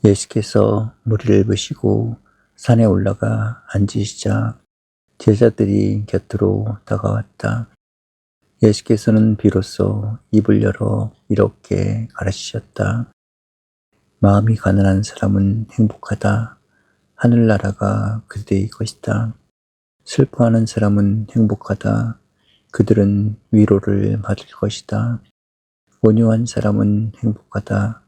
예수께서 무리를 보시고 산에 올라가 앉으시자 제자들이 곁으로 다가왔다. 예수께서는 비로소 입을 열어 이렇게 가르치셨다. 마음이 가난한 사람은 행복하다. 하늘나라가 그들의 것이다. 슬퍼하는 사람은 행복하다. 그들은 위로를 받을 것이다. 온유한 사람은 행복하다.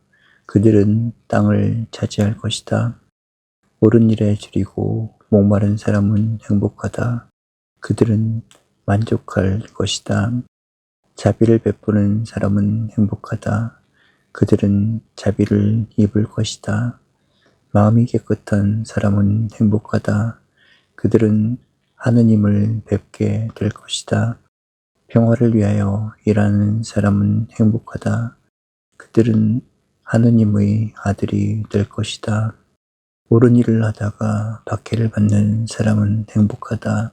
그들은 땅을 차지할 것이다. 옳은 일에 줄이고 목마른 사람은 행복하다. 그들은 만족할 것이다. 자비를 베푸는 사람은 행복하다. 그들은 자비를 입을 것이다. 마음이 깨끗한 사람은 행복하다. 그들은 하느님을 뵙게 될 것이다. 평화를 위하여 일하는 사람은 행복하다. 그들은 하느님의 아들이 될 것이다. 옳은 일을 하다가 박해를 받는 사람은 행복하다.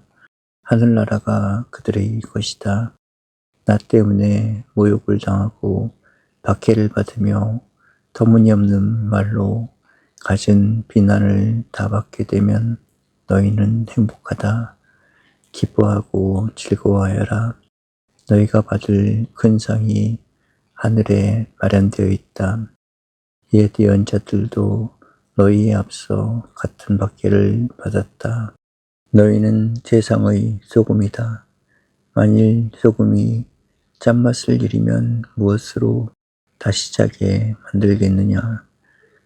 하늘나라가 그들의 것이다. 나 때문에 모욕을 당하고 박해를 받으며 터무니없는 말로 갖은 비난을 다 받게 되면 너희는 행복하다. 기뻐하고 즐거워하여라. 너희가 받을 큰 상이 하늘에 마련되어 있다. 옛 예언자들도 너희에 앞서 같은 박해를 받았다. 너희는 세상의 소금이다. 만일 소금이 짠맛을 잃으면 무엇으로 다시 짜게 만들겠느냐.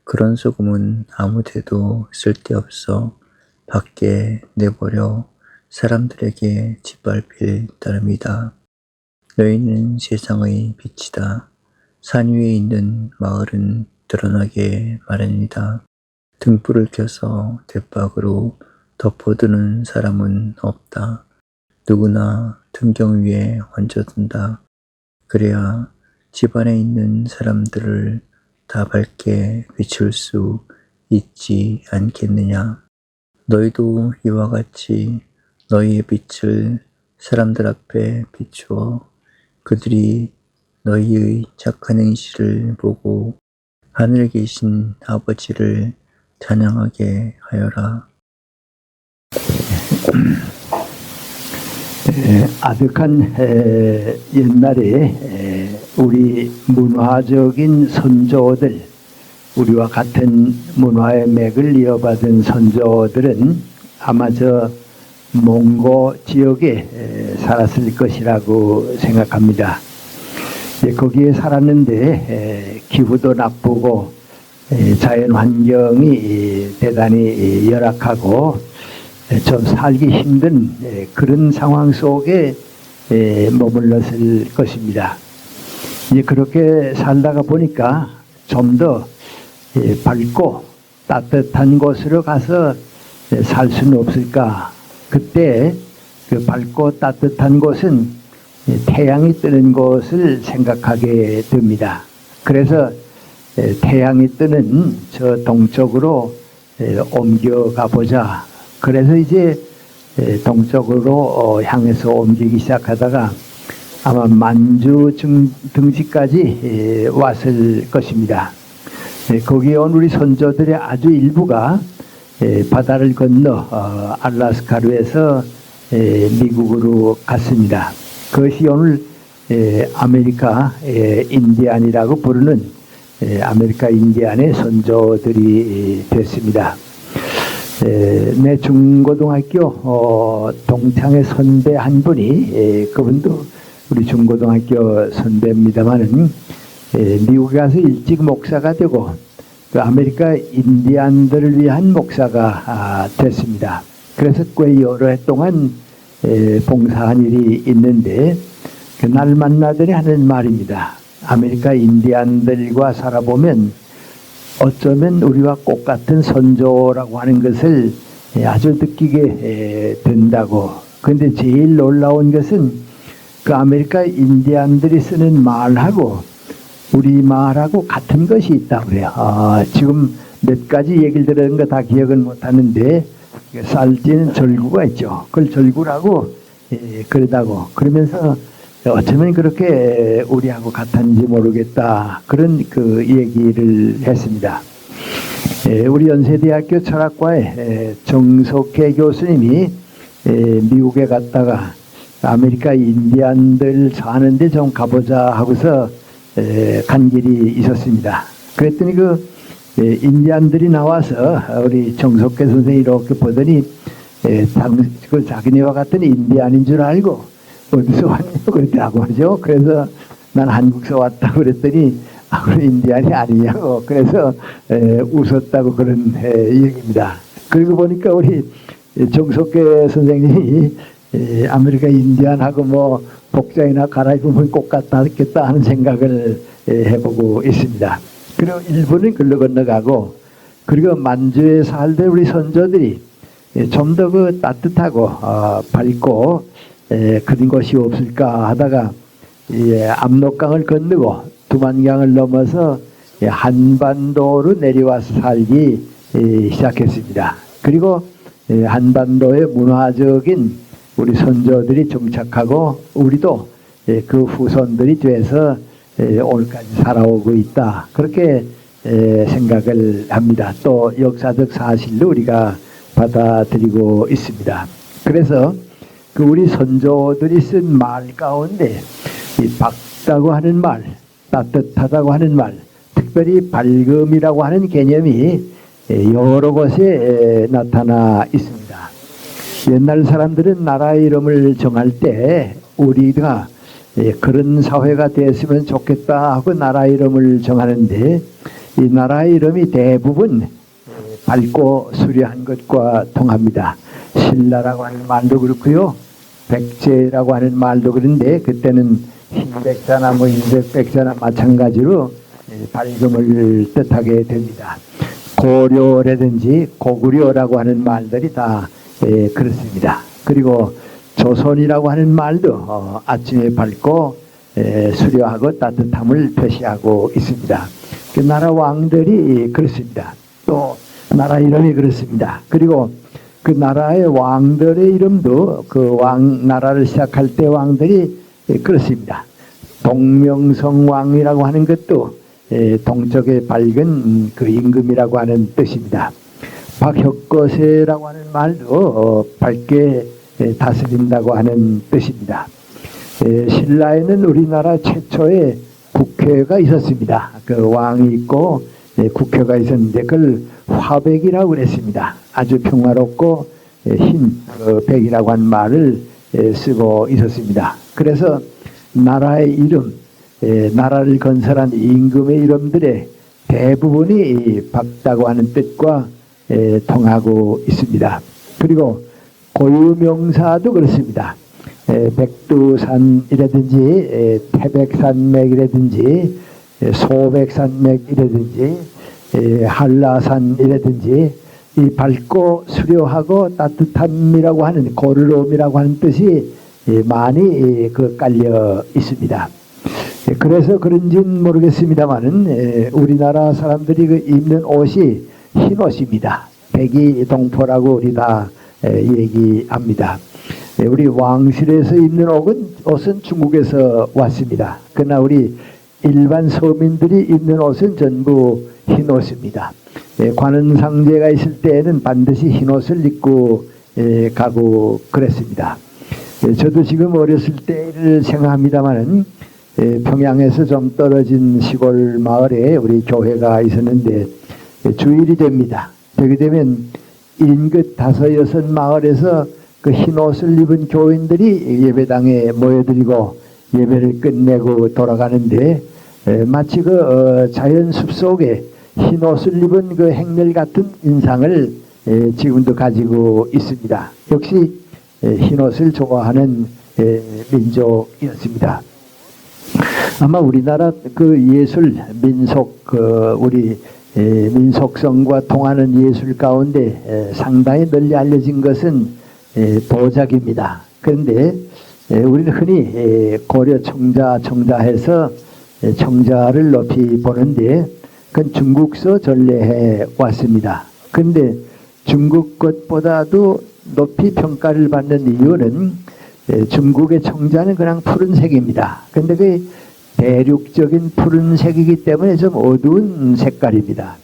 그런 소금은 아무데도 쓸데없어 밖에 내버려 사람들에게 짓밟힐 따름이다. 너희는 세상의 빛이다. 산 위에 있는 마을은 드러나게 마련이다. 등불을 켜서 돛박으로 덮어두는 사람은 없다. 누구나 등경 위에 얹어둔다. 그래야 집안에 있는 사람들을 다 밝게 비출 수 있지 않겠느냐. 너희도 이와 같이 너희의 빛을 사람들 앞에 비추어 그들이 너희의 착한 행실을 보고 하늘에 계신 아버지를 찬양하게 하여라. 아득한 옛날에 우리 문화적인 선조들, 우리와 같은 문화의 맥을 이어받은 선조들은 아마 저 몽고 지역에 살았을 것이라고 생각합니다. 거기에 살았는데 기후도 나쁘고 자연 환경이 대단히 열악하고 좀 살기 힘든 그런 상황 속에 머물렀을 것입니다. 이제 그렇게 살다가 보니까 좀 더 밝고 따뜻한 곳으로 가서 살 수는 없을까. 그때 그 밝고 따뜻한 곳은 태양이 뜨는 곳을 생각하게 됩니다. 그래서 태양이 뜨는 저 동쪽으로 옮겨가 보자. 그래서 이제 동쪽으로 향해서 옮기기 시작하다가 아마 만주 등지까지 왔을 것입니다. 거기에 온 우리 선조들의 아주 일부가 바다를 건너 알라스카루에서 미국으로 갔습니다. 그것이 오늘 아메리카 인디안이라고 부르는 아메리카 인디안의 선조들이 됐습니다. 내 중고등학교 동창의 선배 한 분이 그분도 우리 중고등학교 선배입니다만은 미국에 가서 일찍 목사가 되고 그 아메리카 인디안들을 위한 목사가 됐습니다. 그래서 꽤 여러 해 동안 봉사한 일이 있는데 그날 만나더니 하는 말입니다. 아메리카 인디안들과 살아보면 어쩌면 우리와 똑같은 선조라고 하는 것을 아주 느끼게 된다고. 그런데 제일 놀라운 것은 그 아메리카 인디안들이 쓰는 말하고 우리 말하고 같은 것이 있다고 그래요. 지금 몇 가지 얘기를 들은 거 다 기억은 못하는데 쌀지는 절구가 있죠. 그걸 절구라고 그러다고. 그러면서 어쩌면 그렇게 우리하고 같은지 모르겠다. 그런 그 얘기를 했습니다. 우리 연세대학교 철학과의 정석회 교수님이 미국에 갔다가 아메리카 인디안들 사는데 좀 가보자 하고서 간 길이 있었습니다. 그랬더니 그 인디안들이 나와서 우리 정석회 선생이 이렇게 보더니 그 자기네와 같은 인디안인 줄 알고 어디서 왔냐고 그랬더라고 하죠. 그래서 난 한국에서 왔다고 그랬더니 그런 인디안이 아니냐고 그래서 웃었다고 그런 얘기입니다. 그리고 보니까 우리 정석회 선생님이 아메리카 인디안하고 뭐 복장이나 갈아입으면 꼭 같았겠다 하는 생각을 해보고 있습니다. 그리고 일본은 글로 건너가고 그리고 만주에 살던 우리 선조들이 좀 더 그 따뜻하고 밝고 그런 곳이 없을까 하다가 압록강을 건너고 두만강을 넘어서 한반도로 내려와서 살기 시작했습니다. 그리고 한반도의 문화적인 우리 선조들이 정착하고 우리도 그 후손들이 돼서 오늘까지 살아오고 있다. 그렇게 생각을 합니다. 또 역사적 사실로 우리가 받아들이고 있습니다. 그래서 그 우리 선조들이 쓴 말 가운데 이 밝다고 하는 말, 따뜻하다고 하는 말, 특별히 밝음이라고 하는 개념이 여러 곳에 나타나 있습니다. 옛날 사람들은 나라 이름을 정할 때 우리가 그런 사회가 됐으면 좋겠다 하고 나라 이름을 정하는데 이 나라 이름이 대부분 밝고 수려한 것과 통합니다. 신라라고 하는 말도 그렇고요. 백제라고 하는 말도 그런데 그때는 흰백자나 뭐 흰백자나 마찬가지로 밝음을 뜻하게 됩니다. 고려라든지 고구려라고 하는 말들이 다 그렇습니다. 그리고 조선이라고 하는 말도 아침에 밝고 수려하고 따뜻함을 표시하고 있습니다. 그 나라 왕들이 그렇습니다. 또 나라 이름이 그렇습니다. 그리고 그 나라의 왕들의 이름도 그 나라를 시작할 때 왕들이 그렇습니다. 동명성왕이라고 하는 것도 동쪽의 밝은 그 임금이라고 하는 뜻입니다. 박혁거세라고 하는 말도 밝게 다스린다고 하는 뜻입니다. 신라에는 우리나라 최초의 국회가 있었습니다. 그 왕이 있고 국회가 있었는데 그걸 화백이라고 그랬습니다. 아주 평화롭고 흰 백이라고 한 말을 쓰고 있었습니다. 그래서 나라의 이름, 나라를 건설한 임금의 이름들의 대부분이 밝다고 하는 뜻과 통하고 있습니다. 그리고 고유명사도 그렇습니다. 백두산이라든지 태백산맥이라든지 소백산맥이라든지 한라산이라든지 이 밝고 수려하고 따뜻함이라고 하는 고르름이라고 하는 뜻이 많이 깔려 있습니다. 그래서 그런지는 모르겠습니다만은 우리나라 사람들이 그 입는 옷이 흰 옷입니다. 백이 동포라고 우리 다 얘기합니다. 우리 왕실에서 입는 옷은 중국에서 왔습니다. 그러나 우리 일반 서민들이 입는 옷은 전부 흰 옷입니다. 관은상제가 있을 때에는 반드시 흰 옷을 입고 가고 그랬습니다. 저도 지금 어렸을 때를 생각합니다만은 평양에서 좀 떨어진 시골 마을에 우리 교회가 있었는데 주일이 됩니다. 되게 되면 인근 5-6 마을에서 그 흰 옷을 입은 교인들이 예배당에 모여들고 예배를 끝내고 돌아가는데 마치 그 자연 숲속에 흰 옷을 입은 그 행렬 같은 인상을 지금도 가지고 있습니다. 역시 흰 옷을 좋아하는 민족이었습니다. 아마 우리나라 그 예술 민속 우리 민속성과 통하는 예술 가운데 상당히 널리 알려진 것은 도자기입니다. 그런데 우리는 흔히 고려 청자해서 청자를 높이 보는데 그건 중국서 전래해 왔습니다. 그런데 중국 것보다도 높이 평가를 받는 이유는 중국의 청자는 그냥 푸른색입니다. 그런데 그 대륙적인 푸른색이기 때문에 좀 어두운 색깔입니다.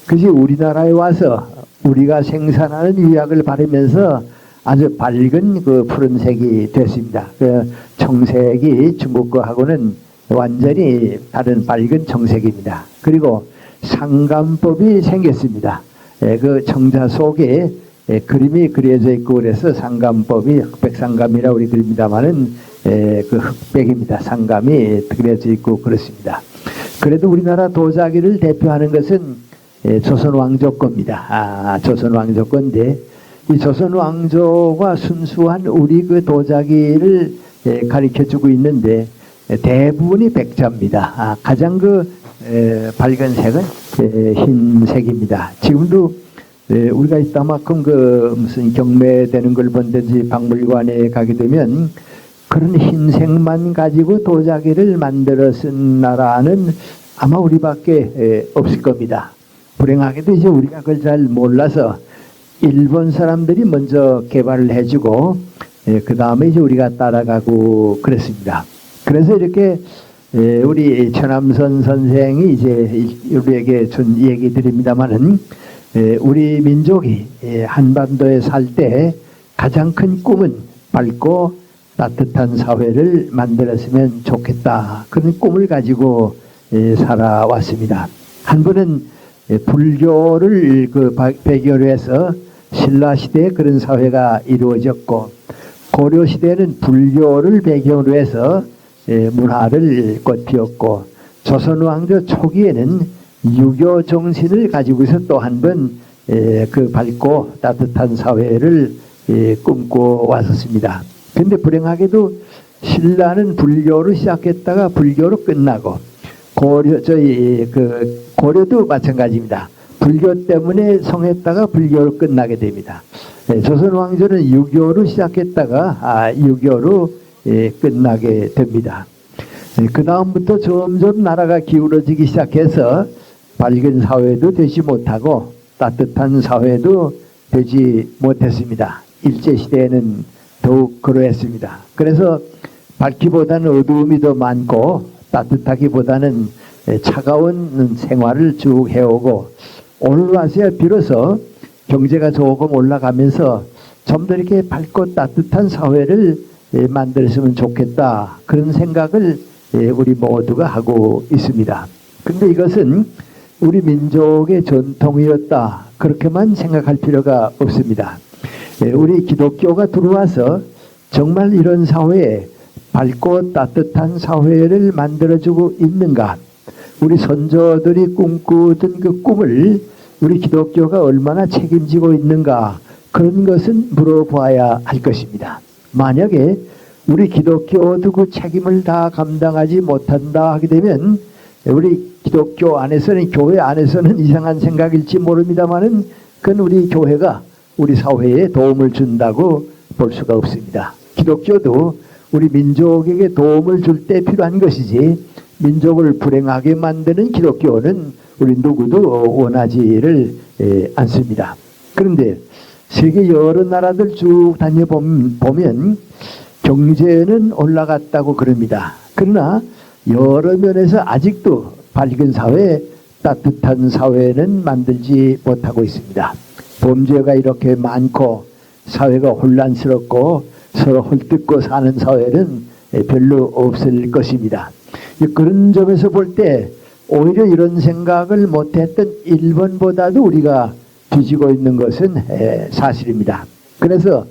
그것이 우리나라에 와서 우리가 생산하는 유약을 바르면서 아주 밝은 그 푸른색이 됐습니다. 그 청색이 중국 거하고는 완전히 다른 밝은 청색입니다. 그리고 상감법이 생겼습니다. 그 청자 속에 그림이 그려져 있고 그래서 상감법이 흑백상감이라고 우리 그립니다만은 그 흑백입니다. 상감이 그려져 있고 그렇습니다. 그래도 우리나라 도자기를 대표하는 것은 조선 왕조 겁니다. 조선 왕조 건데 이 조선 왕조가 순수한 우리 그 도자기를 가리켜주고 있는데 대부분이 백자입니다. 가장 그 밝은 색은 흰색입니다. 지금도 우리가 이따만큼 그 무슨 경매되는 걸 본다든지 박물관에 가게 되면 그런 흰색만 가지고 도자기를 만들어 쓴 나라는 아마 우리밖에 없을 겁니다. 불행하게도 이제 우리가 그걸 잘 몰라서 일본 사람들이 먼저 개발을 해주고 그 다음에 이제 우리가 따라가고 그랬습니다. 그래서 이렇게 우리 천암선 선생이 이제 우리에게 준 얘기 드립니다만은 우리 민족이 한반도에 살 때 가장 큰 꿈은 밝고 따뜻한 사회를 만들었으면 좋겠다. 그런 꿈을 가지고 살아왔습니다. 한 분은 불교를 그 배경으로 해서 신라 시대에 그런 사회가 이루어졌고 고려 시대에는 불교를 배경으로 해서 문화를 꽃피웠고 조선 왕조 초기에는 유교 정신을 가지고서 또 한 번 그 밝고 따뜻한 사회를 꿈꿔 왔었습니다. 그런데 불행하게도 신라는 불교로 시작했다가 불교로 끝나고 고려도 마찬가지입니다. 불교 때문에 성했다가 불교로 끝나게 됩니다. 조선 왕조는 유교로 시작했다가 유교로 끝나게 됩니다. 그 다음부터 점점 나라가 기울어지기 시작해서 밝은 사회도 되지 못하고 따뜻한 사회도 되지 못했습니다. 일제시대에는 더욱 그러했습니다. 그래서 밝기보다는 어두움이 더 많고 따뜻하기보다는 차가운 생활을 쭉 해오고 오늘 와서야 비로소 경제가 조금 올라가면서 좀 더 이렇게 밝고 따뜻한 사회를 만들었으면 좋겠다. 그런 생각을 우리 모두가 하고 있습니다. 그런데 이것은 우리 민족의 전통이었다. 그렇게만 생각할 필요가 없습니다. 우리 기독교가 들어와서 정말 이런 사회에 밝고 따뜻한 사회를 만들어주고 있는가? 우리 선조들이 꿈꾸던 그 꿈을 우리 기독교가 얼마나 책임지고 있는가? 그런 것은 물어봐야 할 것입니다. 만약에 우리 기독교도 그 책임을 다 감당하지 못한다 하게 되면 우리 기독교 안에서는 교회 안에서는 이상한 생각일지 모릅니다만은 그건 우리 교회가 우리 사회에 도움을 준다고 볼 수가 없습니다. 기독교도 우리 민족에게 도움을 줄 때 필요한 것이지 민족을 불행하게 만드는 기독교는 우리 누구도 원하지를 않습니다. 그런데 세계 여러 나라들 쭉 다녀보면 경제는 올라갔다고 그럽니다. 그러나 여러 면에서 아직도 밝은 사회, 따뜻한 사회는 만들지 못하고 있습니다. 범죄가 이렇게 많고 사회가 혼란스럽고 서로 헐뜯고 사는 사회는 별로 없을 것입니다. 그런 점에서 볼 때 오히려 이런 생각을 못했던 일본보다도 우리가 뒤지고 있는 것은 사실입니다. 그래서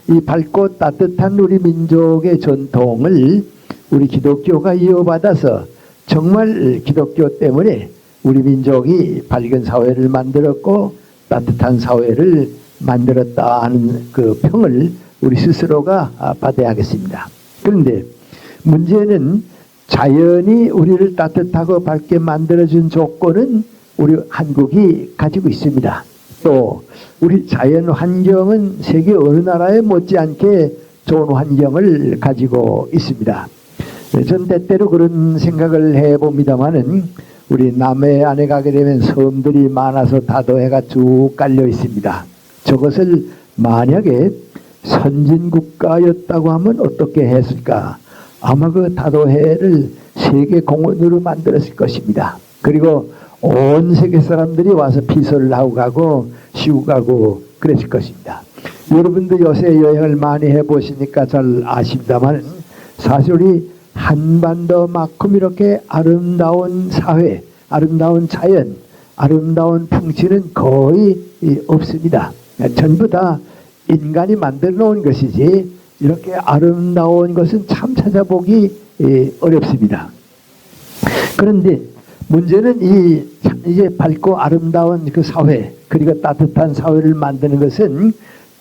이 밝고 따뜻한 우리 민족의 전통을 우리 기독교가 이어받아서 정말 기독교 때문에 우리 민족이 밝은 사회를 만들었고 따뜻한 사회를 만들었다 하는 그 평을 우리 스스로가 받아야겠습니다. 그런데 문제는 자연이 우리를 따뜻하고 밝게 만들어준 조건은 우리 한국이 가지고 있습니다. 또 우리 자연 환경은 세계 어느 나라에 못지않게 좋은 환경을 가지고 있습니다. 전 때때로 그런 생각을 해봅니다마는 우리 남해안에 가게 되면 섬들이 많아서 다도해가 쭉 깔려 있습니다. 저것을 만약에 선진국가였다고 하면 어떻게 했을까? 아마 그 다도해를 세계 공원으로 만들었을 것입니다. 그리고 온 세계 사람들이 와서 피서를 하고 가고 쉬고 가고 그랬을 것입니다. 여러분도 요새 여행을 많이 해보시니까 잘 아십니다만 사실 우리 한반도만큼 이렇게 아름다운 사회, 아름다운 자연, 아름다운 풍치는 거의 없습니다. 전부 다 인간이 만들어 놓은 것이지 이렇게 아름다운 것은 참 찾아보기 어렵습니다. 그런데 문제는 이제 밝고 아름다운 그 사회, 그리고 따뜻한 사회를 만드는 것은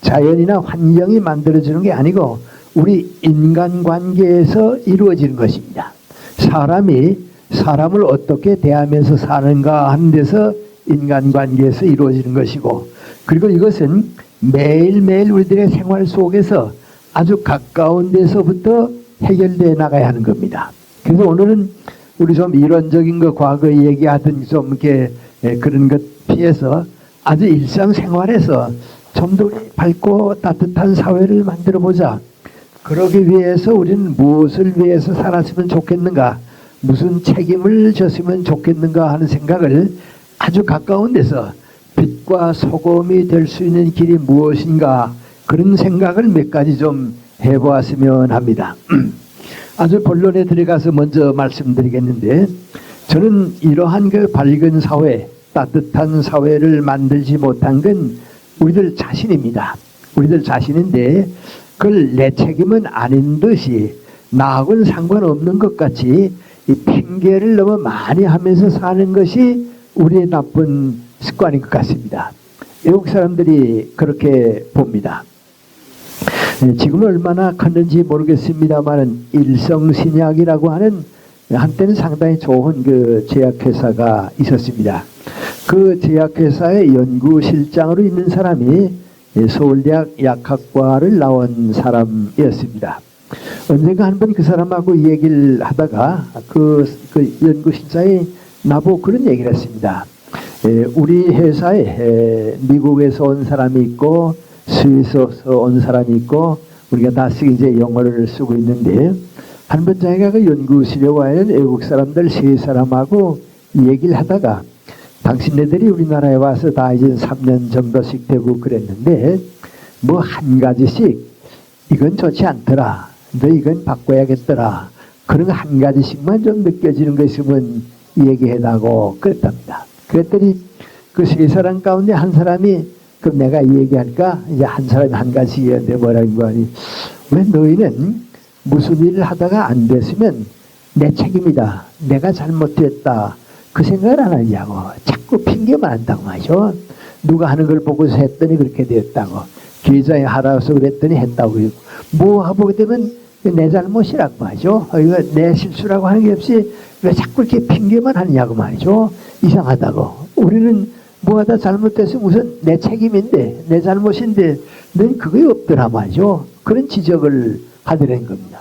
자연이나 환경이 만들어주는 게 아니고 우리 인간관계에서 이루어지는 것입니다. 사람이 사람을 어떻게 대하면서 사는가 하는 데서 인간관계에서 이루어지는 것이고, 그리고 이것은 매일매일 우리들의 생활 속에서 아주 가까운 데서부터 해결되어 나가야 하는 겁니다. 그래서 오늘은 우리 좀 이론적인 거 과거에 얘기하던 좀 이렇게 그런 것 피해서 아주 일상생활에서 좀 더 밝고 따뜻한 사회를 만들어 보자. 그러기 위해서 우리는 무엇을 위해서 살았으면 좋겠는가, 무슨 책임을 졌으면 좋겠는가 하는 생각을 아주 가까운 데서 빛과 소금이 될 수 있는 길이 무엇인가, 그런 생각을 몇 가지 좀 해보았으면 합니다. 아주 본론에 들어가서 먼저 말씀드리겠는데, 저는 이러한 그 밝은 사회, 따뜻한 사회를 만들지 못한 건 우리들 자신입니다. 우리들 자신인데 그걸 내 책임은 아닌 듯이 나하고는 상관없는 것 같이 이 핑계를 너무 많이 하면서 사는 것이 우리의 나쁜 습관인 것 같습니다. 외국 사람들이 그렇게 봅니다. 지금은 얼마나 컸는지 모르겠습니다만 일성신약이라고 하는 한때는 상당히 좋은 그 제약회사가 있었습니다. 그 제약회사의 연구실장으로 있는 사람이 서울대학 약학과를 나온 사람이었습니다. 언젠가 한 번 그 사람하고 얘기를 하다가 그 연구실장이 나보고 그런 얘기를 했습니다. 우리 회사에 미국에서 온 사람이 있고 스위스에서 온 사람이 있고 우리가 다씩 이제 영어를 쓰고 있는데, 한 번 자기가 그 연구실에 와 있는 외국 사람들 세 사람하고 얘기를 하다가 당신네들이 우리나라에 와서 다 이제 3년 정도씩 되고 그랬는데 뭐 한 가지씩 이건 좋지 않더라, 너 이건 바꿔야겠더라, 그런 한 가지씩만 좀 느껴지는 거 있으면 얘기해다고 그랬답니다. 그랬더니 그 세 사람 가운데 한 사람이 그럼 내가 얘기할까? 이제 한 사람이 한 가지 얘기하는데 뭐라는 거 아니, 왜 너희는 무슨 일을 하다가 안 됐으면 내 책임이다, 내가 잘못했다, 그 생각을 안 하냐고. 자꾸 핑계만 한다고 말이죠. 누가 하는 걸 보고서 했더니 그렇게 됐다고, 기자에 하라서 그랬더니 했다고 그러고, 뭐 하고 되면 내 잘못이라고 말이죠. 이거 내 실수라고 하는 게 없이 왜 자꾸 이렇게 핑계만 하냐고 말이죠. 이상하다고. 우리는 뭐 하다 잘못됐으면 우선 내 책임인데, 내 잘못인데 넌 그게 없더라 말이죠. 그런 지적을 하더라는 겁니다.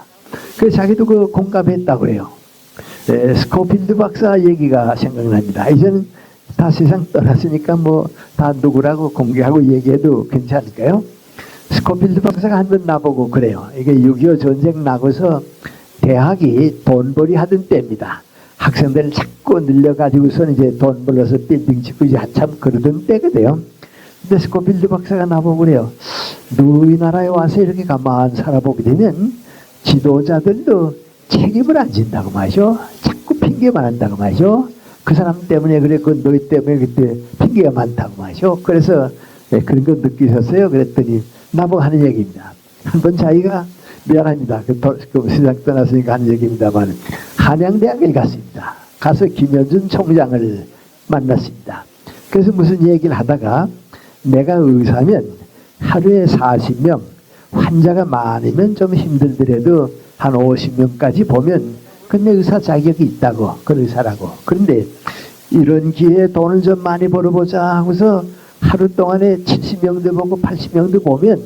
그래서 자기도 그 공감했다고 해요. 스코필드 박사 얘기가 생각납니다. 이제는 다 세상 떠났으니까 뭐 다 누구라고 공개하고 얘기해도 괜찮을까요? 스코필드 박사가 한 번 나보고 그래요. 이게 6.25 전쟁 나고서 대학이 돈벌이 하던 때입니다. 학생들을 자꾸 늘려가지고선 이제 돈 벌어서 빌딩 짓고 이제 한참 그러던 때거든요. 근데 스코필드 박사가 나보고 그래요. 너희 나라에 와서 이렇게 가만 살아보게 되면 지도자들도 책임을 안 진다고 말이죠. 자꾸 핑계만 한다고 말이죠. 그 사람 때문에 그랬고 너희 때문에 그때 핑계가 많다고 말이죠. 그래서 그런 거 느끼셨어요? 그랬더니 나보고 하는 얘기입니다. 한번 자기가 미안합니다. 그 시장 떠났으니까 하는 얘기입니다만 한양대학을 갔습니다. 가서 김현준 총장을 만났습니다. 그래서 무슨 얘기를 하다가 내가 의사면 하루에 40명, 환자가 많으면 좀 힘들더라도 한 50명까지 보면 근데 의사 자격이 있다고, 그 의사라고. 그런데 이런 기회에 돈을 좀 많이 벌어보자 하고서 하루 동안에 70명도 보고 80명도 보면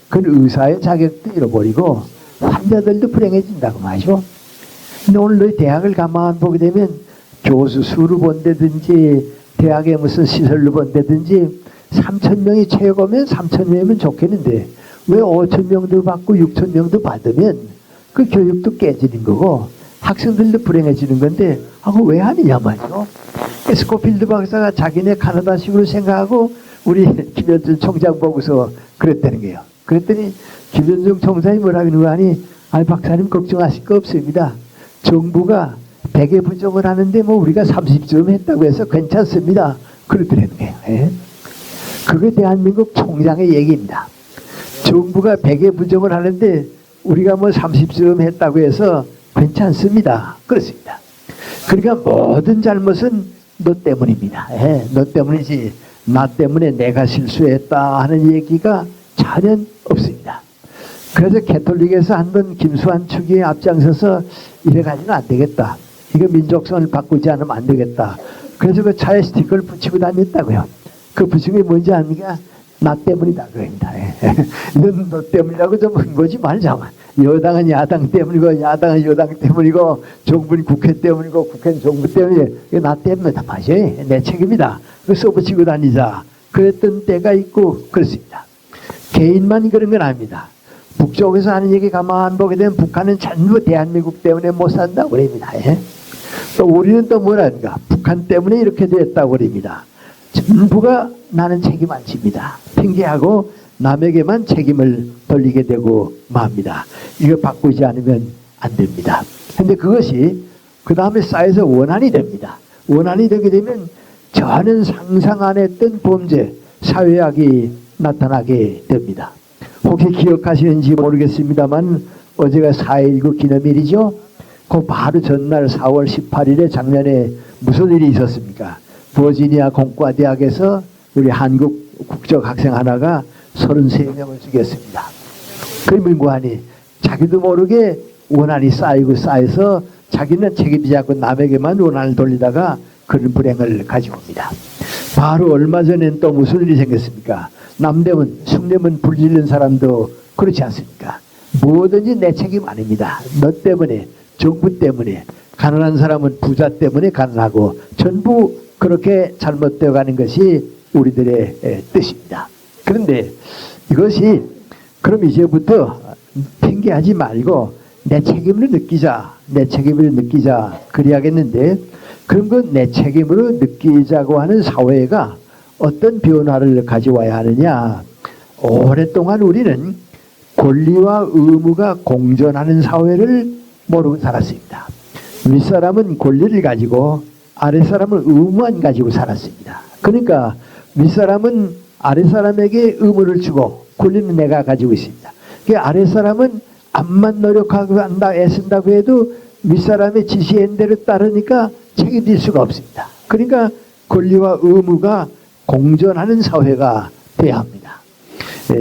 그 의사의 자격도 잃어버리고 환자들도 불행해진다고 말이죠. 근데 오늘 너희 대학을 가만 보게 되면 교수 수를 본다든지 대학에 무슨 시설로 본다든지 3,000명이 채워가면 3,000명이면 좋겠는데 왜 5,000명도 받고 6,000명도 받으면 그 교육도 깨지는 거고 학생들도 불행해지는 건데 아, 그거 왜 하느냐 말이죠. 스코필드 박사가 자기네 카나다식으로 생각하고 우리 김현준 총장 보고서 그랬다는 거예요. 그랬더니 김현준 총장이 뭐라고 하는 거 아니, 아니 박사님 걱정하실 거 없습니다. 정부가 100에 부정을 하는데 뭐 우리가 30점 했다고 해서 괜찮습니다. 그러더라는 거예요. 예? 그게 대한민국 총장의 얘기입니다. 정부가 100에 부정을 하는데 우리가 뭐 30점 했다고 해서 괜찮습니다. 그렇습니다. 그러니까 모든 잘못은 너 때문입니다. 예, 너 때문이지 나 때문에 내가 실수했다 하는 얘기가 전혀 없습니다. 그래서 캐톨릭에서 한번 김수환 측위에 앞장서서 이래 가지는 안 되겠다. 이거 민족성을 바꾸지 않으면 안 되겠다. 그래서 그 차에 스티커를 붙이고 다녔다고요. 그 붙인 게 뭔지 아닙니까? 나 때문이다 그럽니다. 이건 너 때문이라고 좀 흥거지 말자. 여당은 야당 때문이고 야당은 여당 때문이고 정부는 국회 때문이고 국회는 정부 때문에 이거 나 때문이다. 맞아요. 내 책임이다. 그 써붙이고 다니자. 그랬던 때가 있고 그렇습니다. 개인만 그런 건 아닙니다. 북쪽에서 하는 얘기 가만 보게 되면 북한은 전부 대한민국 때문에 못 산다고 그럽니다. 예? 또 우리는 또 뭐라는가? 북한 때문에 이렇게 됐다고 그럽니다. 전부가 나는 책임 안 집니다. 핑계하고 남에게만 책임을 돌리게 되고 맙니다. 이거 바꾸지 않으면 안 됩니다. 근데 그것이 그 다음에 쌓여서 원한이 됩니다. 원한이 되게 되면 저는 상상 안 했던 범죄, 사회악이 나타나게 됩니다. 혹시 기억하시는지 모르겠습니다만 어제가 4.19 기념일이죠. 그 바로 전날 4월 18일에 작년에 무슨 일이 있었습니까? 버지니아 공과대학에서 우리 한국 국적 학생 하나가 33명을 죽였습니다. 그러면 뭐하니? 자기도 모르게 원한이 쌓이고 쌓여서 자기는 책임지지 않고 남에게만 원한을 돌리다가 그런 불행을 가지고 옵니다. 바로 얼마 전엔 또 무슨 일이 생겼습니까? 남대문, 숭례문 불질른 사람도 그렇지 않습니까? 뭐든지 내 책임 아닙니다. 너 때문에, 정부 때문에, 가난한 사람은 부자 때문에 가난하고 전부 그렇게 잘못되어 가는 것이 우리들의 뜻입니다. 그런데 이것이 그럼 이제부터 핑계하지 말고 내 책임을 느끼자. 내 책임을 느끼자. 그래야겠는데 그럼 그 내 책임으로 느끼자고 하는 사회가 어떤 변화를 가져와야 하느냐. 오랫동안 우리는 권리와 의무가 공존하는 사회를 모르고 살았습니다. 윗사람은 권리를 가지고 아랫사람은 의무만 가지고 살았습니다. 그러니까 윗사람은 아랫사람에게 의무를 주고 권리는 내가 가지고 있습니다. 그 아랫사람은 암만 노력하고 한다 애쓴다고 해도 윗사람의 지시한 대로 따르니까 책임질 수가 없습니다. 그러니까 권리와 의무가 공존하는 사회가 돼야 합니다.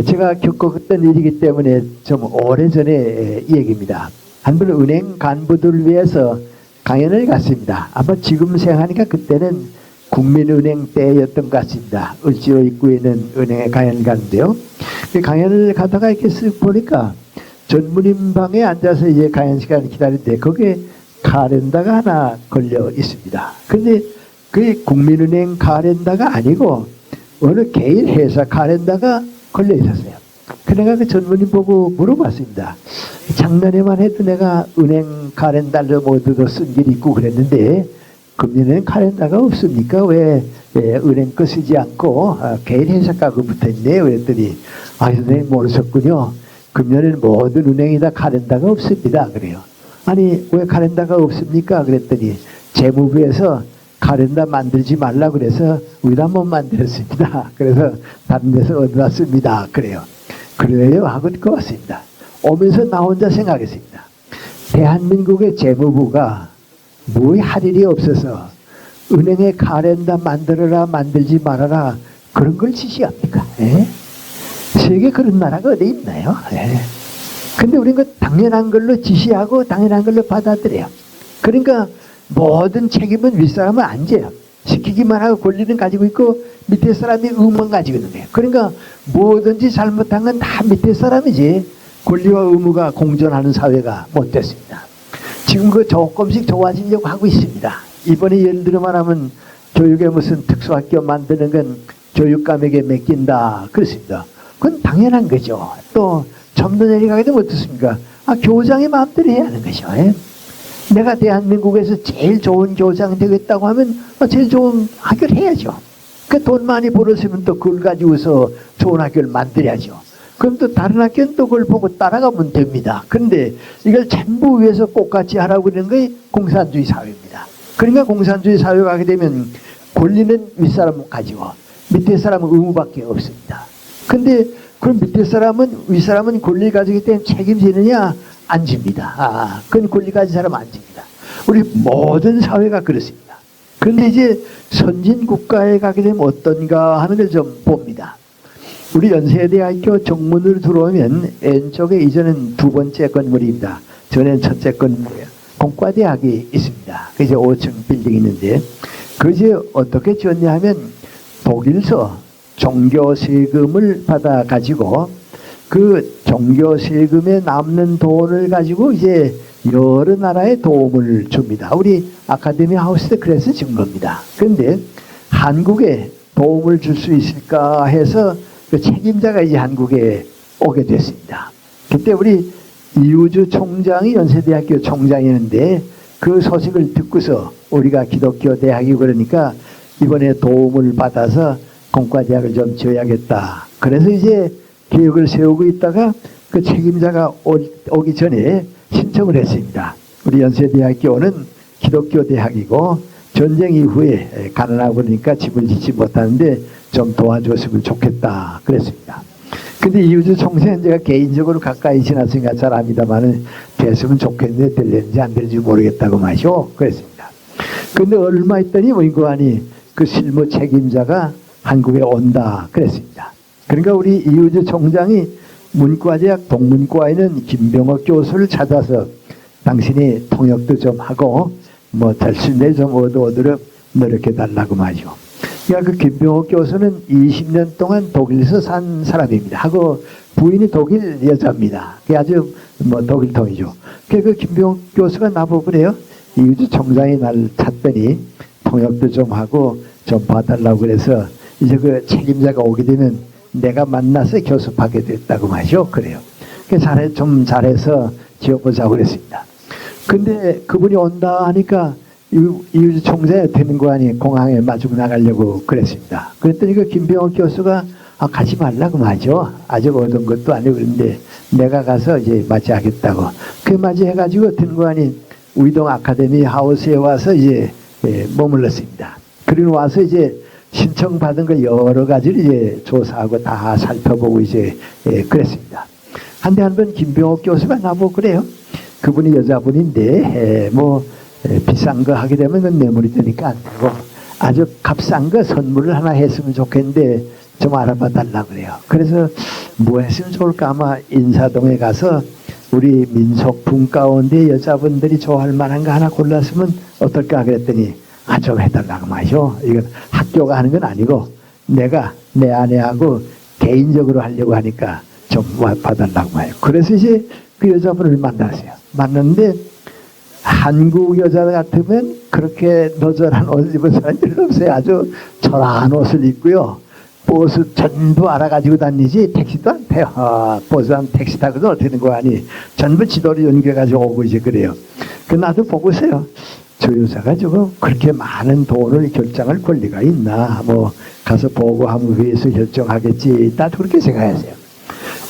제가 겪었던 일이기 때문에 좀 오래전에 얘기입니다. 한 번 은행 간부들을 위해서 강연을 갔습니다. 아마 지금 생각하니까 그때는 국민은행 때였던 것 같습니다. 을지로 입구에 있는 은행에 강연을 갔는데요. 그 강연을 가다가 이렇게 쓱 보니까 전문인 방에 앉아서 이제 강연 시간을 기다리는데 거기에 카렌다가 하나 걸려 있습니다. 근데 그게 국민은행 카렌다가 아니고 어느 개인 회사 카렌다가 걸려 있었어요. 그래가 그 전문인 보고 물어봤습니다. 작년에만 해도 내가 은행 카렌다를 모두 쓴 일이 있고 그랬는데 금년에는 카렌다가 없습니까? 왜 은행 거 쓰지 않고 개인 회사 가고 붙어있네? 그랬더니 아 선생님 모르셨군요. 금년에는 모든 은행이 다 카렌다가 없습니다. 그래요. 아니 왜 카렌다가 없습니까? 그랬더니 재무부에서 카렌다 만들지 말라 그래서 우리도 한번 만들었습니다. 그래서 다른 데서 얻어왔습니다. 그래요. 그래요 하고 듣고 왔습니다. 오면서 나 혼자 생각했습니다. 대한민국의 재무부가 뭐 할 일이 없어서 은행에 카렌다 만들어라 만들지 말아라 그런 걸 지시합니까? 예? 세계 그런 나라가 어디 있나요? 예. 근데 우리는 그 당연한 걸로 지시하고 당연한 걸로 받아들여요. 그러니까 모든 책임은 윗사람은 안 져요. 시키기만 하고 권리는 가지고 있고 밑에 사람이 의무만 가지고 있는 거예요. 그러니까 뭐든지 잘못한 건 다 밑에 사람이지 권리와 의무가 공존하는 사회가 못 됐습니다. 지금 그 조금씩 좋아지려고 하고 있습니다. 이번에 예를 들어 말하면 교육에 무슨 특수학교 만드는 건 교육감에게 맡긴다 그렇습니다. 그건 당연한 거죠. 또 좀 더 내려가게 되면 어떻습니까? 교장이 마음대로 해야 하는 것이죠. 예? 내가 대한민국에서 제일 좋은 교장 되겠다고 하면 제일 좋은 학교를 해야죠. 그 돈 많이 벌었으면 또 그걸 가지고서 좋은 학교를 만들어야죠. 그럼 또 다른 학교는 또 그걸 보고 따라가면 됩니다. 그런데 이걸 전부 위해서 똑같이 하라고 그러는 게 공산주의 사회입니다. 그러니까 공산주의 사회가 하게 되면 권리는 윗사람 가지고 밑에 사람은 의무밖에 없습니다. 근데 그럼 밑에 사람은 윗사람은 권리 가지기 때문에 책임지느냐? 안 집니다. 그건 권리 가진 사람은 안 집니다. 우리 모든 사회가 그렇습니다. 그런데 이제 선진 국가에 가게 되면 어떤가 하는 걸 좀 봅니다. 우리 연세대학교 정문으로 들어오면 왼쪽에 이제는 두 번째 건물입니다. 전에는 첫째 건물이에요. 공과대학이 있습니다. 그 이제 5층 빌딩이 있는데 그 이제 어떻게 지었냐 하면 독일서 종교 세금을 받아 가지고 그 종교 세금에 남는 돈을 가지고 이제 여러 나라에 도움을 줍니다. 우리 아카데미 하우스도 그래서 지은 겁니다. 그런데 한국에 도움을 줄 수 있을까 해서 그 책임자가 이제 한국에 오게 됐습니다. 그때 우리 이우주 총장이 연세대학교 총장이었는데 그 소식을 듣고서 우리가 기독교 대학이고 그러니까 이번에 도움을 받아서 공과대학을 좀 지어야겠다. 그래서 이제 계획을 세우고 있다가 그 책임자가 오기 전에 신청을 했습니다. 우리 연세대학교는 기독교 대학이고 전쟁 이후에 가난하고 그러니까 집을 짓지 못하는데 좀 도와줬으면 좋겠다 그랬습니다. 근데 이우주 총장은 제가 개인적으로 가까이 지났으니까 잘 압니다만은 됐으면 좋겠는데 될는지 안 될지 모르겠다고 마시오 그랬습니다. 근데 얼마 있더니 뭐인고하니 그 실무 책임자가 한국에 온다 그랬습니다. 그러니까 우리 이우주 총장이 문과대학 동문과에는 김병옥 교수를 찾아서 당신이 통역도 좀 하고 뭐 될 수 있는 좀 얻어오도록 노력해 달라고 말이죠. 그러니까 그 김병옥 교수는 20년 동안 독일에서 산 사람입니다. 하고 부인이 독일 여자입니다. 그게 아주 뭐 독일통이죠. 그 김병옥 교수가 나보고 그래요. 이우주 총장이 날 찾더니 통역도 좀 하고 좀 봐달라고 그래서 이제 그 책임자가 오게 되면 내가 만나서 교섭하게 됐다고 말이죠. 그래요. 좀 잘해서 지어보자고 그랬습니다. 근데 그분이 온다 하니까 이우주 총장이 되는 거 아니 공항에 마중 나가려고 그랬습니다. 그랬더니 그 김병옥 교수가 가지 말라고 말이죠. 아직 얻은 것도 아니고 그런데 내가 가서 이제 맞이하겠다고. 그 맞이해가지고 든 거 아니 우이동 아카데미 하우스에 와서 이제 머물렀습니다. 그리고 와서 이제 신청받은 걸 여러 가지를 이제 조사하고 다 살펴보고 이제 그랬습니다. 한데 한 번 김병옥 교수가 나보고 그래요. 그분이 여자분인데 비싼 거 하게 되면 그건 뇌물이 되니까 안 되고 아주 값싼 거 선물을 하나 했으면 좋겠는데 좀 알아봐 달라고 그래요. 그래서 뭐 했으면 좋을까 아마 인사동에 가서 우리 민속품 가운데 여자분들이 좋아할 만한 거 하나 골랐으면 어떨까 그랬더니 좀 해달라고 말이죠. 이건 학교가 하는 건 아니고 내가 내 아내하고 개인적으로 하려고 하니까 좀 봐달라고 말이에요. 그래서 이제 그 여자분을 만났어요. 만났는데 한국 여자 같으면 그렇게 너절한 옷을 입은 사람이 별로 없어요. 아주 초라한 옷을 입고요. 버스 전부 알아가지고 다니지 택시도 안 타요. 버스 한 택시 타고도 어떻게 된 거 아니 전부 지도를 연결해가지고 오고 이제 그래요. 그 나도 보고 있어요. 저 여자가 저거 그렇게 많은 돈을 결정할 권리가 있나 뭐 가서 보고하면 위해서 결정하겠지. 나도 그렇게 생각했어요.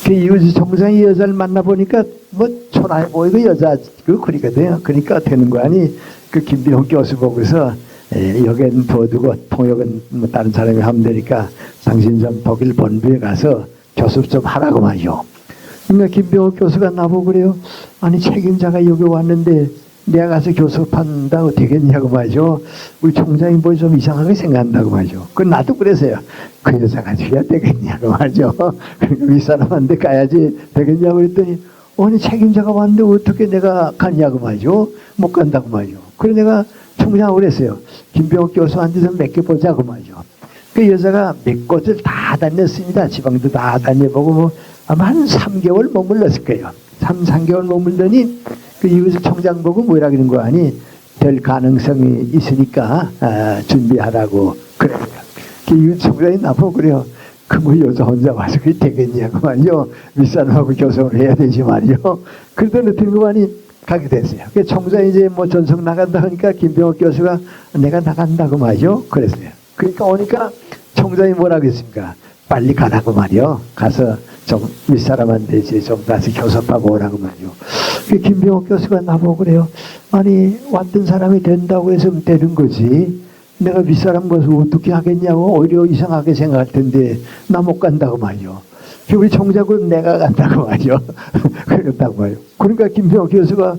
그 이우주 총장이 여자를 만나보니까 뭐 초라해 보이고 여자 그 그리거든요. 그러니까 되는 거 아니 그 김병옥 교수 보고서 여기는 둬두고 통역은 뭐 다른 사람이 하면 되니까 당신 좀 독일 본부에 가서 교섭 좀 하라고 말이죠. 그러니까 김병옥 교수가 나보고 그래요. 아니 책임자가 여기 왔는데 내가 가서 교섭한다고 되겠냐고 말이죠. 우리 총장이 뭐 좀 이상하게 생각한다고 말이죠. 그 나도 그래서요. 그 여자가 돼야 되겠냐고 말이죠. 그러니까 윗사람한테 가야지 되겠냐고 그랬더니 아니 책임자가 왔는데 어떻게 내가 갔냐고 말이죠. 못 간다고 말이죠. 그래서 내가 총장하고 그랬어요. 김병옥 교수한테 좀 맡겨보자고 말이죠. 그 여자가 몇 곳을 다 다녔습니다. 지방도 다 다녀보고 뭐 아마 한 3개월 머물렀을 거예요. 3개월 머물더니 그 이우주 총장 보고 뭐라 그런 거 아니 될 가능성이 있으니까 준비하라고 그래요. 그 이우주 총장이 나보고 그래요. 그 뭐 여자 혼자 와서 그게 되겠냐고 말이죠. 윗사람하고 교섭을 해야 되지 말이죠. 그러더니 어떤 거 아니 가게 됐어요. 그 총장이 이제 뭐 전속 나간다 하니까 김병옥 교수가 내가 나간다고 말이요. 그랬어요. 그러니까 오니까 총장이 뭐라고 했습니까? 빨리 가라고 말이요. 가서 좀 윗사람한테 이제 좀 가서 교섭하고 오라고 말이요. 그 김병옥 교수가 나보고 그래요. 아니 왔던 사람이 된다고 해서 되는 거지. 내가 윗사람 가서 어떻게 하겠냐고 오히려 이상하게 생각할 텐데 나 못 간다고 말이요. 우리 총장은 내가 간다고 말이요. 그랬다고 말이요. 그러니까 김병옥 교수가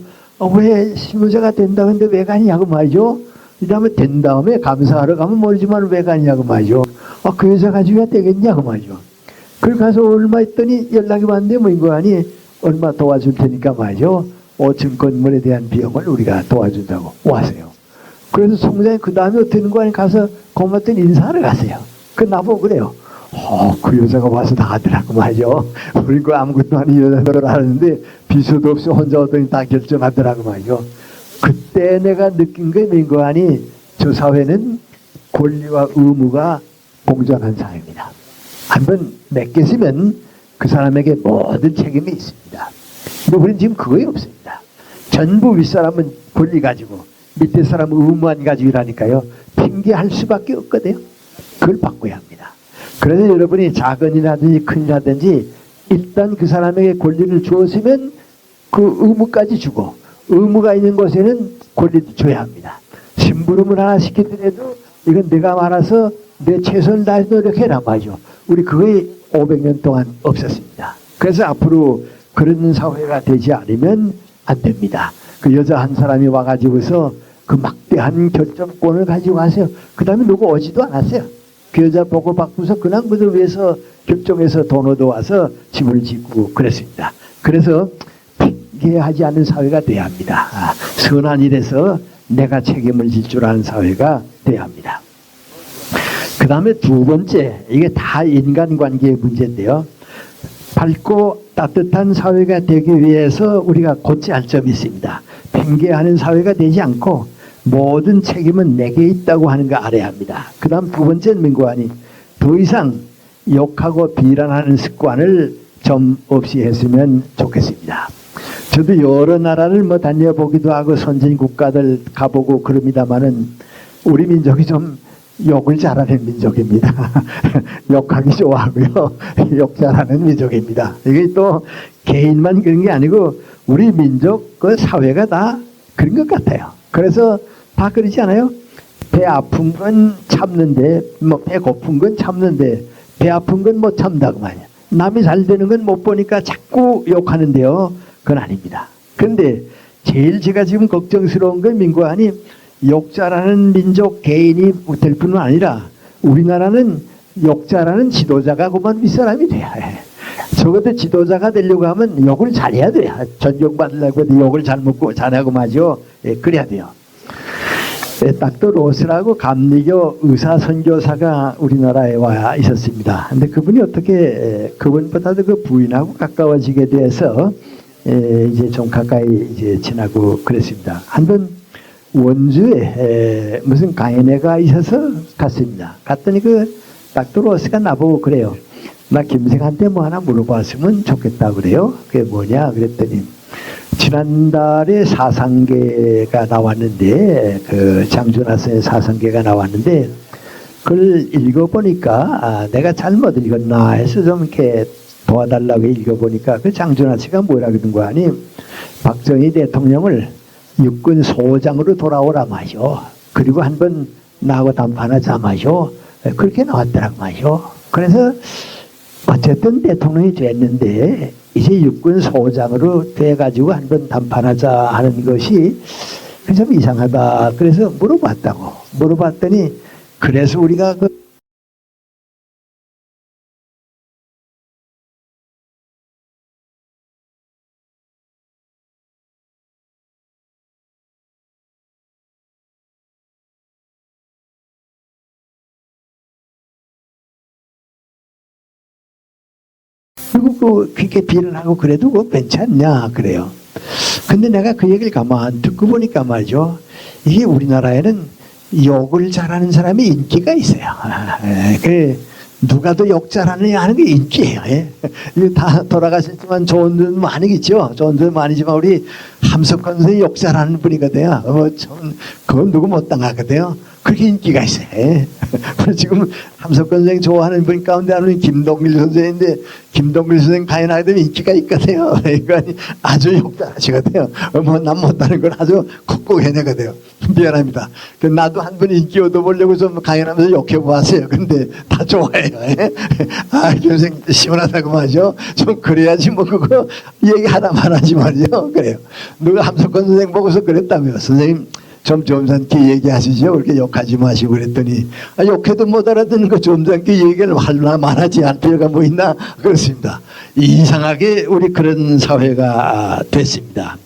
왜 신무자가 된다는데 왜 가냐고 말이죠. 그 다음에 된 다음에 감사하러 가면 모르지만 왜 가냐고 말이죠. 그 여자 가지고 되겠냐고 말이죠. 그걸 가서 얼마 있더니 연락이 왔는데 뭐 이거 아니 얼마 도와줄 테니까 말이죠. 5층 건물에 대한 비용을 우리가 도와준다고 왔어요. 그래서 총장이 그 다음에 어떻게 하는 거 아니 가서 고맙더니 인사하러 가세요. 그 나보고 그래요. 그 여자가 와서 다 하더라고 말이죠. 우리 그 아무것도 아닌 여자들 하는데 비서도 없이 혼자 오더니 다 결정하더라고 말이죠. 그때 내가 느낀 게 뭔가 아니 저 사회는 권리와 의무가 공존한 사회입니다. 한번 맡겼으면 그 사람에게 모든 책임이 있습니다. 근데 우리는 지금 그거에 없습니다. 전부 윗사람은 권리 가지고 밑에 사람은 의무만 가지고 일하니까요. 핑계할 수밖에 없거든요. 그걸 바꿔야 합니다. 그래서 여러분이 작은 일이라든지 큰 일이라든지 일단 그 사람에게 권리를 주었으면 그 의무까지 주고 의무가 있는 곳에는 권리도 줘야 합니다. 심부름을 하나 시키더라도 이건 내가 말아서 내 최선을 다해서 노력해라 말이죠. 우리 그거에 500년 동안 없었습니다. 그래서 앞으로 그런 사회가 되지 않으면 안 됩니다. 그 여자 한 사람이 와가지고서 그 막대한 결정권을 가지고 가세요. 그 다음에 누구 오지도 않았어요. 그 여자 보고 받고서 그냥 그들 위해서 결정해서 돈 얻어와서 집을 짓고 그랬습니다. 그래서 핑계하지 않는 사회가 돼야 합니다. 선한 일에서 내가 책임을 질 줄 아는 사회가 돼야 합니다. 그 다음에 두 번째, 이게 다 인간관계의 문제인데요. 밝고 따뜻한 사회가 되기 위해서 우리가 고쳐야 할 점이 있습니다. 핑계하는 사회가 되지 않고 모든 책임은 내게 있다고 하는 거 알아야 합니다. 그 다음 두 번째는 민구하니 더 이상 욕하고 비난하는 습관을 좀 없이 했으면 좋겠습니다. 저도 여러 나라를 뭐 다녀보기도 하고 선진 국가들 가보고 그럽니다마는 우리 민족이 좀 욕을 잘하는 민족입니다. 욕하기 좋아하고요. 욕 잘하는 민족입니다. 이게 또 개인만 그런 게 아니고 우리 민족 그 사회가 다 그런 것 같아요. 그래서 다 그러지 않아요? 배 아픈 건 참는데 뭐 배 고픈 건 참는데 배 아픈 건 못 참다고 말이야. 남이 잘 되는 건 못 보니까 자꾸 욕하는데요. 그건 아닙니다. 그런데 제일 제가 지금 걱정스러운 건 민구하니 욕 잘하는 민족 개인이 될 뿐만 아니라 우리나라는 욕 잘하는 지도자가 그만 윗사람이 돼야 해. 적어도 지도자가 되려고 하면 욕을 잘해야 돼요. 존경받으려고 해도 욕을 잘 먹고 잘하고 마죠. 예, 그래야 돼요. 닥터 로스라고 감리교 의사 선교사가 우리나라에 와 있었습니다. 근데 그분이 어떻게 그분보다도 그 부인하고 가까워지게 돼서 이제 좀 가까이 이제 지나고 그랬습니다. 한번 원주에 무슨 강연회가 있어서 갔습니다. 갔더니 그 닥터 로스가 나보고 그래요. 나 김생한테 뭐 하나 물어봤으면 좋겠다 그래요. 그게 뭐냐 그랬더니 지난달에 사상계가 나왔는데 그 장준하선의 사상계가 나왔는데 그걸 읽어보니까 내가 잘못 읽었나 해서 좀 이렇게 도와달라고 읽어보니까 그 장준하 씨가 뭐라 그러는 거 아니 박정희 대통령을 육군 소장으로 돌아오라 마셔. 그리고 한번 나하고 담판하자 마셔. 그렇게 나왔더라고 마셔. 그래서 어쨌든 대통령이 됐는데 이제 육군 소장으로 돼가지고 한번 담판하자 하는 것이 좀 이상하다. 그래서 물어봤다고. 물어봤더니 그래서 우리가 그리고 그렇게 비난하고 그래도 그거 괜찮냐 그래요. 근데 내가 그 얘기를 가만 듣고 보니까 말이죠. 이게 우리나라에는 욕을 잘하는 사람이 인기가 있어요. 누가 더 욕잘하느냐 하는 게 인기예요. 예. 이게 다 돌아가셨지만 좋은 분 많이겠죠. 좋은 분 많이지만 우리 함석헌 선생님 욕잘하는 분이거든요. 그건 누구 못 당하거든요. 그렇게 인기가 있어요. 예. 우리 지금 함석헌 선생님 좋아하는 분 가운데 하나는 김동길 선생인데 김동길 선생님 가연하게 되면 인기가 있거든요. 그러니까 아주 욕잘하시거든요. 남 못하는 걸 아주 콕콕 해내거든요. 미안합니다. 나도 한 번 인기 얻어보려고 좀 강연하면서 욕해보았어요. 근데 다 좋아해요. 예? 아, 선생님 시원하다고 말이죠. 좀 그래야지 뭐 그거 얘기 하나만 하지 말이죠. 그래요. 누가 함석헌 선생님 보고서 그랬다며. 선생님 좀 점잖게 얘기하시죠. 그렇게 욕하지 마시고 그랬더니 욕해도 못 알아듣는 거 점잖게 얘기를 할나 말하지 않을 필요가 뭐 있나 그렇습니다. 이상하게 우리 그런 사회가 됐습니다.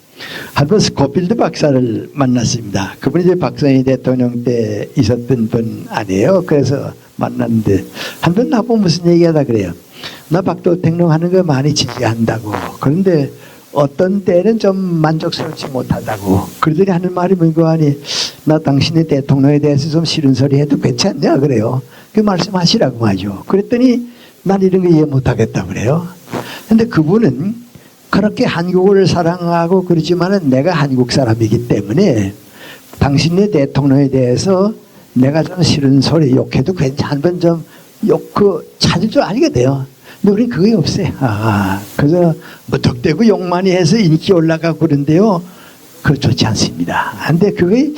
한번 스코필드 박사를 만났습니다. 그분이 이제 박정희 대통령 때 있었던 분 아니에요. 그래서 만났는데 한번 나보고 무슨 얘기하다 그래요. 나 박 대통령 하는 거 많이 지지한다고. 그런데 어떤 때는 좀 만족스럽지 못하다고. 그러더니 하는 말이 뭔가 하니 나 당신의 대통령에 대해서 좀 싫은 소리 해도 괜찮냐 그래요. 그 말씀하시라고 말이죠. 그랬더니 난 이런 거 이해 못하겠다 그래요. 근데 그분은 그렇게 한국을 사랑하고 그러지만은 내가 한국 사람이기 때문에 당신의 대통령에 대해서 내가 좀 싫은 소리 욕해도 한번 좀 욕 찾을 줄 알게 돼요. 근데 우리는 그게 없어요. 그래서 무턱대고 욕 많이 해서 인기 올라가고 그런데요. 그거 좋지 않습니다. 근데 그게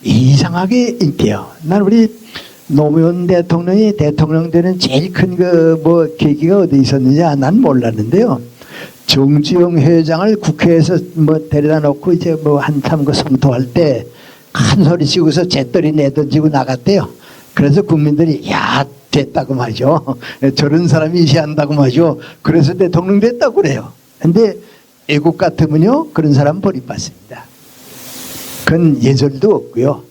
이상하게 인기요. 난 우리 노무현 대통령이 대통령 되는 제일 큰 계기가 어디 있었느냐 난 몰랐는데요. 정주영 회장을 국회에서 데려다 놓고 이제 한참 성토할 때 큰 소리 치고서 재떨이 내던지고 나갔대요. 그래서 국민들이 야 됐다고 말이죠. 저런 사람이 시한다고 말이죠. 그래서 대통령 됐다고 그래요. 근데 애국 같으면요 그런 사람 버림받습니다. 그건 예절도 없고요.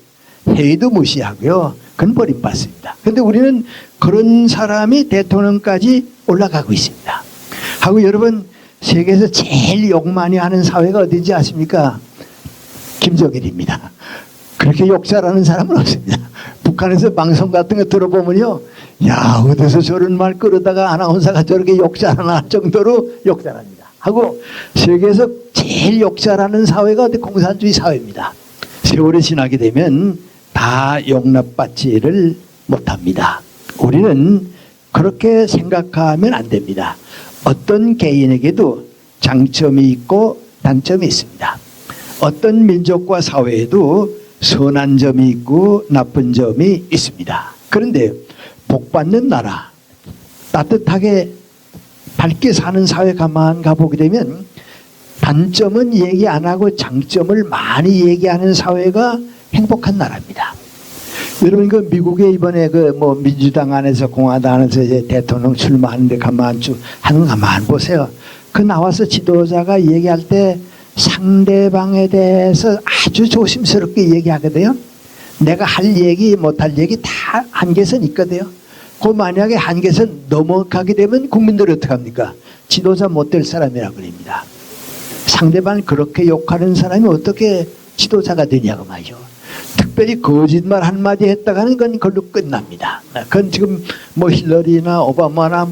회의도 무시하고요. 그건 버림받습니다. 근데 우리는 그런 사람이 대통령까지 올라가고 있습니다. 하고 여러분 세계에서 제일 욕 많이 하는 사회가 어딘지 아십니까? 김정일입니다. 그렇게 욕 잘하는 사람은 없습니다. 북한에서 방송 같은 거 들어보면요. 야 어디서 저런 말 끌어다가 아나운서가 저렇게 욕 잘하나 할 정도로 욕 잘합니다. 하고 세계에서 제일 욕 잘하는 사회가 어디 공산주의 사회입니다. 세월이 지나게 되면 다 용납받지를 못합니다. 우리는 그렇게 생각하면 안 됩니다. 어떤 개인에게도 장점이 있고 단점이 있습니다. 어떤 민족과 사회에도 선한 점이 있고 나쁜 점이 있습니다. 그런데 복받는 나라, 따뜻하게 밝게 사는 사회 가만 가보게 되면 단점은 얘기 안 하고 장점을 많이 얘기하는 사회가 행복한 나라입니다. 여러분 그 미국에 이번에 민주당 안에서 공화당 안에서 이제 대통령 출마하는데 가만 보세요. 그 나와서 지도자가 얘기할 때 상대방에 대해서 아주 조심스럽게 얘기하거든요. 내가 할 얘기 못할 얘기 다 한계선 있거든요. 그 만약에 한계선 넘어가게 되면 국민들이 어떻게 합니까? 지도자 못 될 사람이라고 그럽니다. 상대방을 그렇게 욕하는 사람이 어떻게 지도자가 되냐고 말이죠. 특별히 거짓말 한마디 했다가는 그건 그걸로 끝납니다. 그건 지금 힐러리나 오바마나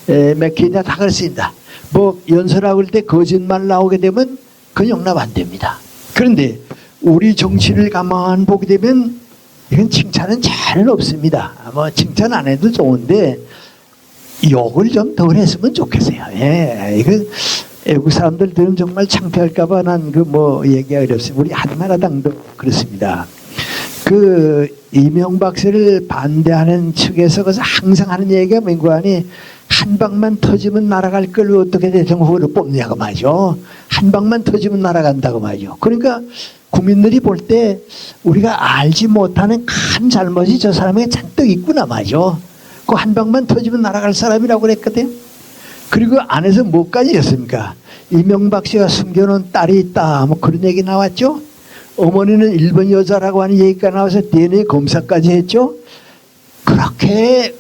맥케인이나 다 그렇습니다. 연설하고 할 때 거짓말 나오게 되면 그건 용납 안 됩니다. 그런데 우리 정치를 가만 보게 되면 이건 칭찬은 잘은 없습니다. 칭찬 안 해도 좋은데 욕을 좀 덜 했으면 좋겠어요. 이건 애국 사람들 들으면 정말 창피할까봐 난 얘기가 어렵습니다. 우리 한나라당도 그렇습니다. 이명박 씨를 반대하는 측에서 항상 하는 얘기가 뭔가 하니 한 방만 터지면 날아갈 걸 어떻게 대통령 후보를 뽑느냐고 말이죠. 한 방만 터지면 날아간다고 말이죠. 그러니까 국민들이 볼 때 우리가 알지 못하는 큰 잘못이 저 사람에게 잔뜩 있구나 말이죠. 그 한 방만 터지면 날아갈 사람이라고 그랬거든. 그리고 안에서 뭐까지 했습니까? 이명박 씨가 숨겨놓은 딸이 있다 그런 얘기 나왔죠. 어머니는 일본 여자라고 하는 얘기가 나와서 DNA 검사까지 했죠.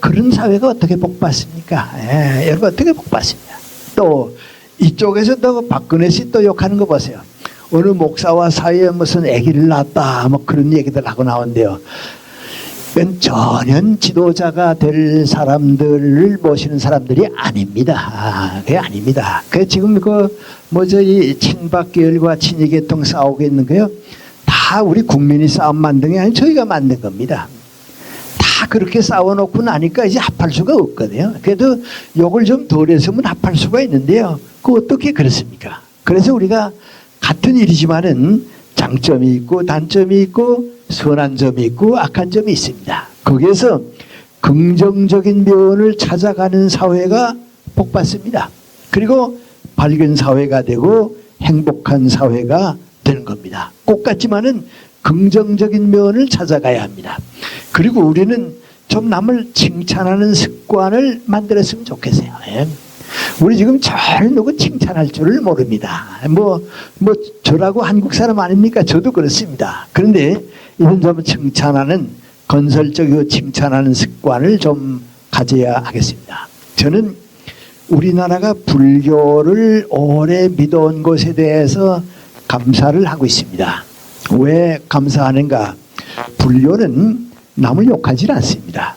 그런 사회가 어떻게 복받습니까? 여러분 어떻게 복받습니까? 또 이쪽에서 또 박근혜 씨 또 욕하는 거 보세요. 어느 목사와 사이에 무슨 아기를 낳았다 그런 얘기들 하고 나온대요. 그건 전혀 지도자가 될 사람들을 모시는 사람들이 아닙니다. 그게 아닙니다. 그 지금 뭐죠, 이 친박 계열과 친이 계통 싸우고 있는 거요. 다 우리 국민이 싸움 만든 게 아니고 저희가 만든 겁니다. 다 그렇게 싸워놓고 나니까 이제 합할 수가 없거든요. 그래도 욕을 좀 덜 했으면 합할 수가 있는데요. 그 어떻게 그렇습니까? 그래서 우리가 같은 일이지만은 장점이 있고 단점이 있고 선한 점이 있고 악한 점이 있습니다. 거기에서 긍정적인 면을 찾아가는 사회가 복받습니다. 그리고 밝은 사회가 되고 행복한 사회가 되는 겁니다. 똑같지만은 긍정적인 면을 찾아가야 합니다. 그리고 우리는 좀 남을 칭찬하는 습관을 만들었으면 좋겠어요. 우리 지금 잘 누구 칭찬할 줄을 모릅니다. 저라고 한국 사람 아닙니까? 저도 그렇습니다. 그런데 이런 좀 칭찬하는, 건설적이고 칭찬하는 습관을 좀 가져야 하겠습니다. 저는 우리나라가 불교를 오래 믿어온 것에 대해서 감사를 하고 있습니다. 왜 감사하는가? 불교는 남을 욕하지 않습니다.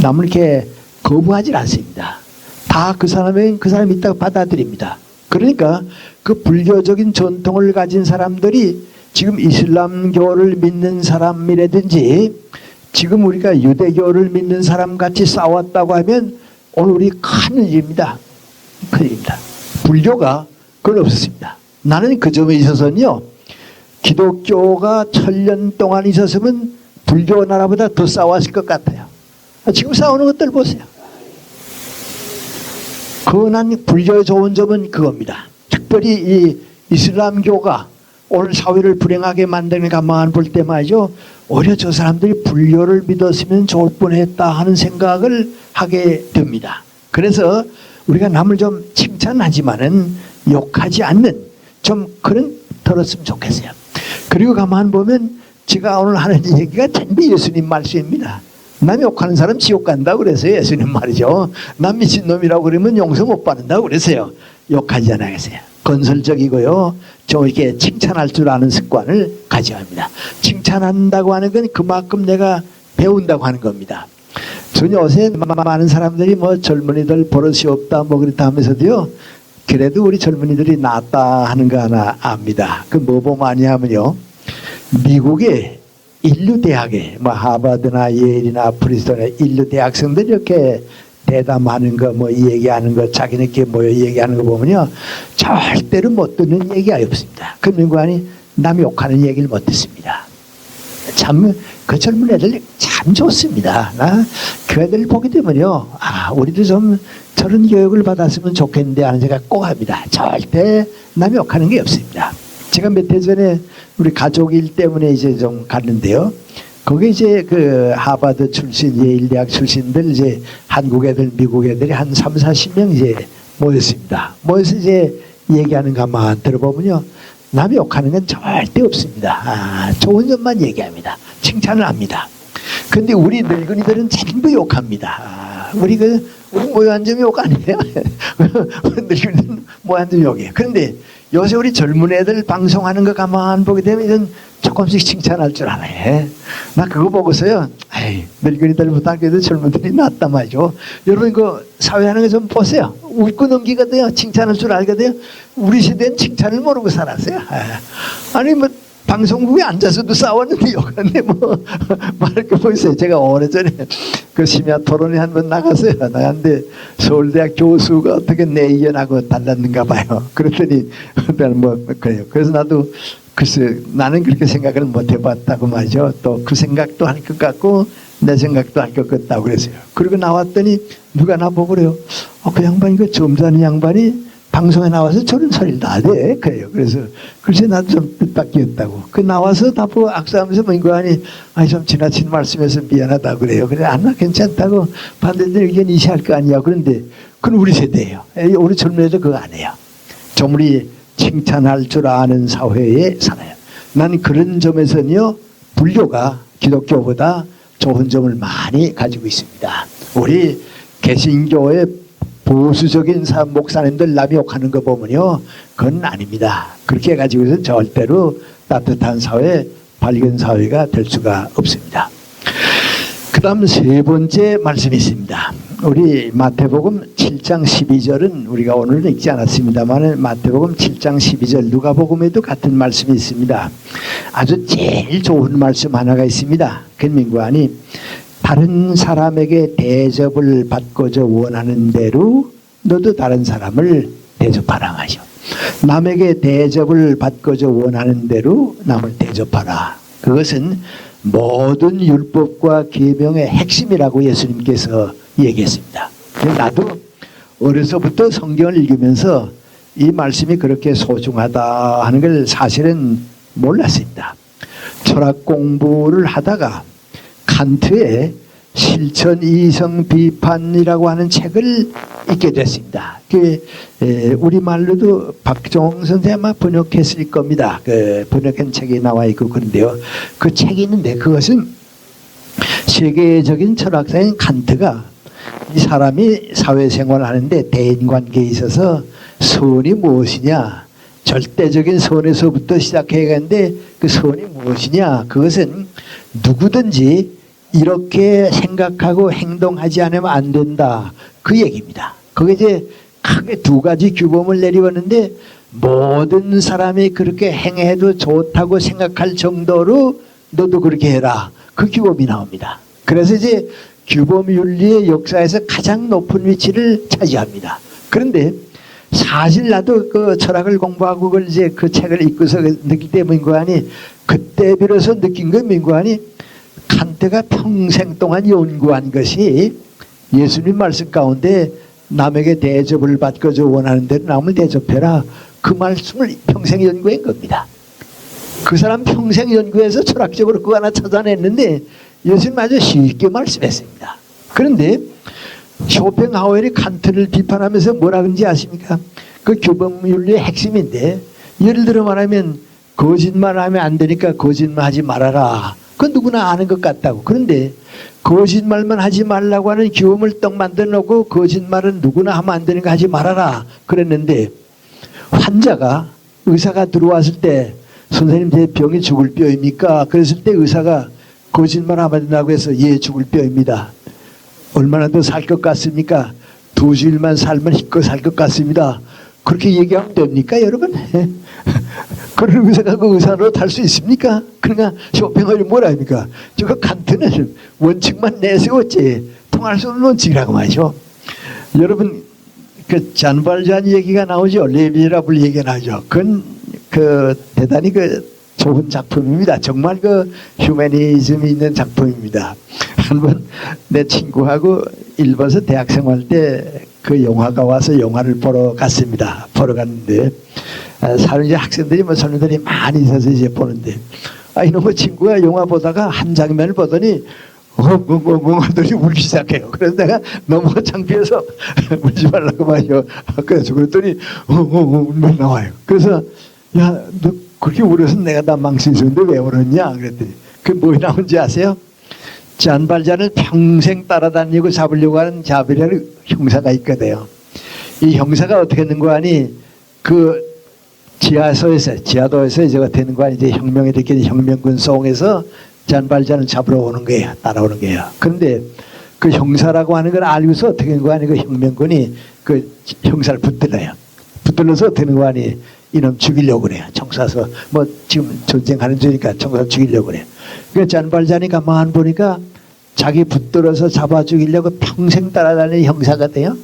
남을 이렇게 거부하지 않습니다. 다 그 사람이 있다고 받아들입니다. 그러니까 그 불교적인 전통을 가진 사람들이 지금 이슬람교를 믿는 사람이라든지 지금 우리가 유대교를 믿는 사람 같이 싸웠다고 하면 오늘 우리 큰 일입니다. 큰 일입니다. 불교가 그건 없었습니다. 나는 그 점에 있어서는요, 기독교가 1000년 동안 있었으면 불교 나라보다 더 싸웠을 것 같아요. 지금 싸우는 것들 보세요. 그난 불교의 좋은 점은 그겁니다. 특별히 이 이슬람교가 오늘 사회를 불행하게 만드는 가만 볼 때 말이죠, 오히려 저 사람들이 불교를 믿었으면 좋을 뻔했다 하는 생각을 하게 됩니다. 그래서 우리가 남을 좀 칭찬하지만은 욕하지 않는 좀 그런 들었으면 좋겠어요. 그리고 가만 보면 제가 오늘 하는 얘기가 전부 예수님 말씀입니다. 남 욕하는 사람 지옥 간다고 그래서요. 예수님 말이죠. 남 미친놈이라고 그러면 용서 못 받는다고 그래서요. 욕하지 않아야겠어요. 건설적이고요, 좀 이렇게 칭찬할 줄 아는 습관을 가져야 합니다. 칭찬한다고 하는 건 그만큼 내가 배운다고 하는 겁니다. 전 요새 많은 사람들이 뭐 젊은이들 버릇이 없다 뭐 그렇다 하면서도요, 그래도 우리 젊은이들이 낫다 하는 거 하나 압니다. 그 뭐 보면 아니하면요, 미국의 인류대학에 뭐 하버드나 예일이나 프린스턴의 인류대학생들 이렇게 대담하는 거, 뭐 얘기하는 거, 자기네끼리 모여 얘기하는 거 보면요, 절대로 못 듣는 얘기가 없습니다. 그 민관이 남 욕하는 얘기를 못 듣습니다. 참 그 젊은 애들 참 좋습니다. 나 그 애들 보게 되면요, 우리도 좀 저런 교육을 받았으면 좋겠는데 하는 생각 꼭 합니다. 절대 남 욕하는 게 없습니다. 제가 몇 해 전에 우리 가족 일 때문에 이제 좀 갔는데요. 거기 이제 그 하버드 출신, 예일 대학 출신들 이제 한국 애들, 미국 애들이 한 30-40명 이제 모였습니다. 모여서 이제 얘기하는 것만 들어보면요, 남 욕하는 건 절대 없습니다. 좋은 점만 얘기합니다. 칭찬을 합니다. 근데 우리 늙은이들은 전부 욕합니다. 우리 모여앉으면 욕 아니에요? 늙은이들은 모여앉으면 욕이에요. 그런데 요새 우리 젊은 애들 방송하는 거 가만 보게 되면 조금씩 칭찬할 줄 알아요. 나 그거 보고서요, 늙은이들보다 그래도 젊은들이 낫단 말이죠. 여러분 그 사회하는 거 좀 보세요. 웃고 넘기거든요. 칭찬할 줄 알거든요. 우리 세대는 칭찬을 모르고 살았어요. 아니 뭐 방송국에 앉아서도 싸웠는데 욕하네 뭐 말할 거 보이세요. 제가 오래전에 그 심야 토론에 한 번 나갔어요. 나갔는데 서울대학 교수가 어떻게 내 의견하고 달랐는가 봐요. 그랬더니 뭐 그래요. 그래서 나도 글쎄 나는 그렇게 생각을 못 해봤다고 말이죠. 또 그 생각도 할 것 같고 내 생각도 할 것 같다고 그랬어요. 그리고 나왔더니 누가 나보고 그래요. 그 양반이 그 점잖은 양반이 방송에 나와서 저런 소리를 다 해. 그래요. 그래서 글쎄 나도 좀 뜻밖이었다고. 그 나와서 나보고 악수하면서 뭐 이거 아니 좀 지나친 말씀해서 미안하다 그래요. 그래 안 괜찮다고 반대들 의견 이시할 거 아니야. 그런데 그건 우리 세대예요. 우리 젊은 애들 그거 안 해요. 좀 우리 칭찬할 줄 아는 사회에 살아요. 난 그런 점에서는요, 불교가 기독교보다 좋은 점을 많이 가지고 있습니다. 우리 개신교의 보수적인 목사님들 남 욕하는 거 보면요, 그건 아닙니다. 그렇게 해가지고서 절대로 따뜻한 사회, 밝은 사회가 될 수가 없습니다. 그 다음 세 번째 말씀이 있습니다. 우리 마태복음 7장 12절은 우리가 오늘은 읽지 않았습니다만 마태복음 7장 12절 누가복음에도 같은 말씀이 있습니다. 아주 제일 좋은 말씀 하나가 있습니다. 근민관이 다른 사람에게 대접을 받고자 원하는 대로 너도 다른 사람을 대접하라 하죠. 남에게 대접을 받고자 원하는 대로 남을 대접하라. 그것은 모든 율법과 계명의 핵심이라고 예수님께서 얘기했습니다. 나도 어려서부터 성경을 읽으면서 이 말씀이 그렇게 소중하다 하는 걸 사실은 몰랐습니다. 철학 공부를 하다가 칸트의 실천 이성 비판이라고 하는 책을 읽게 됐습니다. 우리말로도 박종홍 선생님 아마 번역했을 겁니다. 번역한 책이 나와 있고 그런데요. 그 책이 있는데 그것은 세계적인 철학자인 칸트가 이 사람이 사회생활을 하는데 대인관계에 있어서 선이 무엇이냐, 절대적인 선에서부터 시작해가는데 그 선이 무엇이냐, 그것은 누구든지 이렇게 생각하고 행동하지 않으면 안 된다, 그 얘기입니다. 그게 이제 크게 두 가지 규범을 내리웠는데 모든 사람이 그렇게 행해도 좋다고 생각할 정도로 너도 그렇게 해라, 그 규범이 나옵니다. 그래서 이제 규범윤리의 역사에서 가장 높은 위치를 차지합니다. 그런데 사실 나도 그 철학을 공부하고 그걸 이제 그 책을 읽고서 느낄 때 민구하니, 그때 비로소 느낀 건 민구하니 칸트가 평생 동안 연구한 것이 예수님 말씀 가운데 남에게 대접을 받고자 원하는 대로 남을 대접해라, 그 말씀을 평생 연구한 겁니다. 그 사람 평생 연구해서 철학적으로 그거 하나 찾아냈는데 예수님 아주 쉽게 말씀했습니다. 그런데 쇼펜하우엘이 칸트를 비판하면서 뭐라 그런지 아십니까? 그 규범윤리의 핵심인데, 예를 들어 말하면 거짓말하면 안 되니까 거짓말하지 말아라, 그건 누구나 아는 것 같다고. 그런데 거짓말만 하지 말라고 하는 규범을 떡 만들어 놓고 거짓말은 누구나 하면 안 되니까 하지 말아라 그랬는데, 환자가 의사가 들어왔을 때 선생님 제 병이 죽을 뼈입니까? 그랬을 때 의사가 거짓말 하면 된다고 해서 예, 죽을 뼈입니다. 얼마나 더 살 것 같습니까? 2주일만 살면 힘껏 살 것 같습니다. 그렇게 얘기하면 됩니까, 여러분? 그런 의사가 그 의사로 탈 수 있습니까? 그러니까 쇼팽하우엘이 뭐라 합니까? 저거 칸트는 원칙만 내세웠지 통할 수 없는 원칙이라고 말이죠. 여러분, 그 잔발잔 얘기가 나오죠. 레미제라블 얘기가 나오죠. 그건 대단히 좋은 작품입니다. 정말 휴머니즘이 있는 작품입니다. 한번 내 친구하고 일본에서 대학생활 때 그 영화가 와서 영화를 보러 갔습니다. 보러 갔는데 사는 이제 학생들이 젊은들이 많이 있어서 이제 보는데, 이놈의 친구가 영화 보다가 한 장면을 보더니 하더니 울기 시작해요. 그래서 내가 너무 창피해서 울지 말라고 말이요. 그래서 그랬더니 울면 나와요. 그래서 야, 너 그렇게 울어서 내가 다 망신스러운데 왜 울었냐 그랬더니, 그게 뭐 나온지 아세요? 잔발잔을 평생 따라다니고 잡으려고 하는 자비라는 형사가 있거든요. 이 형사가 어떻게 하는 거 아니, 그 지하도에서 이제 어떻게 하는 거 아니, 이제 혁명이 됐기 혁명군 송에서 잔발잔을 잡으러 오는 거예요. 따라오는 거예요. 그런데 그 형사라고 하는 걸 알고서 어떻게 하는 거 아니, 그 혁명군이 그 형사를 붙들어요. 붙들어서 어떻게 하는 거 아니, 이놈 죽이려고 그래요. 총 쏴서 뭐 지금 전쟁하는 중이니까 총 쏴서 죽이려고 그래요. 그 잔발잔이 가만 보니까 자기 붙들어서 잡아 죽이려고 평생 따라다니는 형사가 돼요.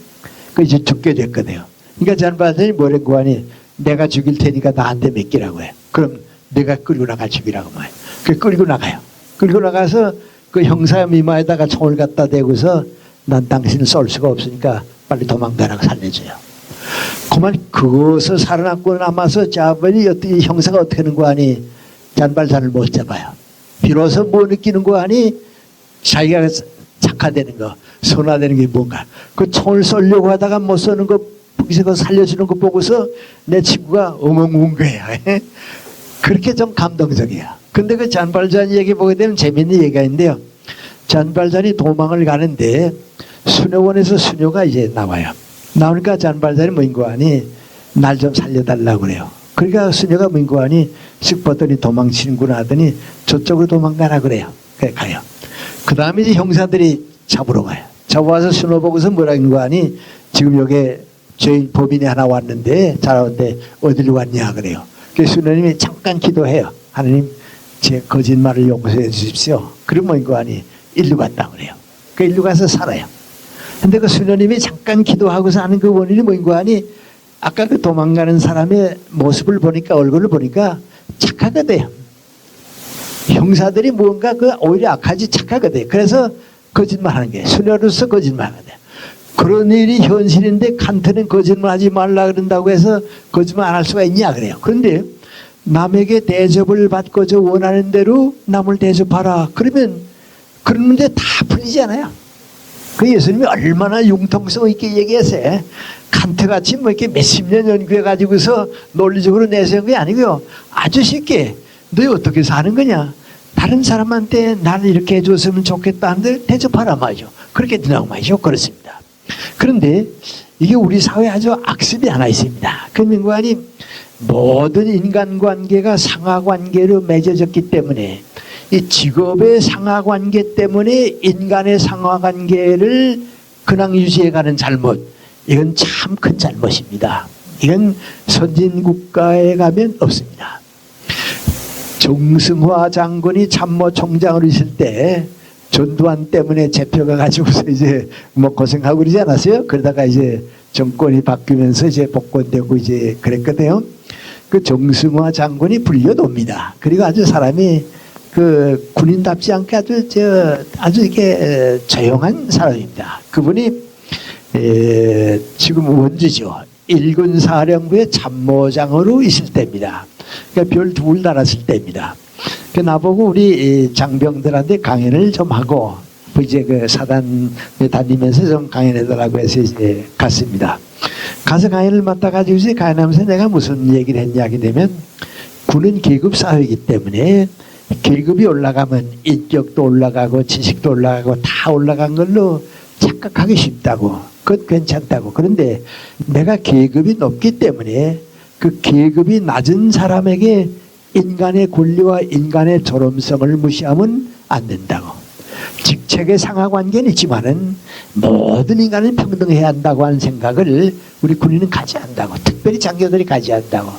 그 이제 죽게 됐거든요. 그러니까 잔발잔이 뭐라고 하니, 내가 죽일 테니까 나한테 맡기라고 해요. 그럼 내가 끌고 나가 죽이라고 말해요. 그 끌고 나가요. 끌고 나가서 그 형사 미마에다가 총을 갖다 대고서 난 당신을 쏠 수가 없으니까 빨리 도망가라고 살려줘요. 그만 그것을 살아남고 남아서 자벌이 어떻게 형사가 어떻게 하는 거 아니, 잔발잔을 못 잡아요. 비로소 뭐 느끼는 거 아니, 자기가 착화되는 거, 선화되는 게 뭔가. 그 총을 쏘려고 하다가 못 쏘는 거, 거기서 살려주는 거 보고서 내 친구가 엉엉 운 거야. 그렇게 좀 감동적이야. 근데 그 잔발잔 얘기 보게 되면 재밌는 얘기가 있는데요. 잔발잔이 도망을 가는데 수녀원에서 수녀가 이제 나와요. 나오니까 잔발잔이 뭐인 거 아니, 날 좀 살려달라고 그래요. 그러니까 수녀가 뭐인 거 아니, 쓱 보더니 도망치는구나 하더니 저쪽으로 도망가라 그래요. 그래 가요. 그 다음에 이제 형사들이 잡으러 가요. 잡아와서 신호 보고서 뭐라 하는 거 아니, 지금 여기 죄인 법인이 하나 왔는데, 자라는데 어디로 왔냐 그래요. 그래서 수녀님이 잠깐 기도해요. 하나님, 제 거짓말을 용서해 주십시오. 그러면 이거 아니, 일로 간다 그래요. 그 일로 가서 살아요. 근데 그 수녀님이 잠깐 기도하고서 하는 그 원인이 뭐인 거 아니, 아까 그 도망가는 사람의 모습을 보니까, 얼굴을 보니까 착하거든요. 형사들이 뭔가 그 오히려 악하지 착하거든요. 그래서 거짓말 하는 게, 수녀로서 거짓말 하거든요. 그런 일이 현실인데 칸트는 거짓말 하지 말라 그런다고 해서 거짓말 안 할 수가 있냐 그래요. 그런데 남에게 대접을 받고 저 원하는 대로 남을 대접하라. 그러면 그런 문제 다 풀리잖아요. 그 예수님이 얼마나 융통성 있게 얘기했어요. 칸트같이 뭐 이렇게 몇십 년 연구해 가지고서 논리적으로 내세운 게 아니고요. 아주 쉽게 너희 어떻게 사는 거냐. 다른 사람한테 나는 이렇게 해줬으면 좋겠다 하는데 대접하라 말이죠. 그렇게 되라고 말이죠. 그렇습니다. 그런데 이게 우리 사회에 아주 악습이 하나 있습니다. 그 민관이 모든 인간관계가 상하관계로 맺어졌기 때문에 이 직업의 상하관계 때문에 인간의 상하관계를 근황 유지해가는 잘못, 이건 참 큰 잘못입니다. 이건 선진국가에 가면 없습니다. 정승화 장군이 참모총장으로 있을 때 전두환 때문에 잡혀가 가지고서 이제 뭐 고생하고 그러지 않았어요? 그러다가 이제 정권이 바뀌면서 이제 복권되고 이제 그랬거든요. 그 정승화 장군이 불려놉니다. 그리고 아주 사람이 그 군인답지 않게 아주 이렇게 조용한 사람입니다. 그분이 지금 원주죠. 일군 사령부의 참모장으로 있을 때입니다. 그러니까 별 둘 달았을 때입니다. 그 나보고 우리 장병들한테 강연을 좀 하고 이제 그 사단에 다니면서 좀 강연해달라고 해서 이제 갔습니다. 가서 강연을 맡아가지고 이제 강연하면서 내가 무슨 얘기를 했냐 하게 되면, 군은 계급 사회이기 때문에 계급이 올라가면 인격도 올라가고 지식도 올라가고 다 올라간 걸로 착각하기 쉽다고, 그건 괜찮다고. 그런데 내가 계급이 높기 때문에 그 계급이 낮은 사람에게 인간의 권리와 인간의 존엄성을 무시하면 안 된다고. 직책의 상하관계는 있지만은 모든 인간은 평등해야 한다고 하는 생각을 우리 군인은 가지 않는다고. 특별히 장교들이 가지 않는다고.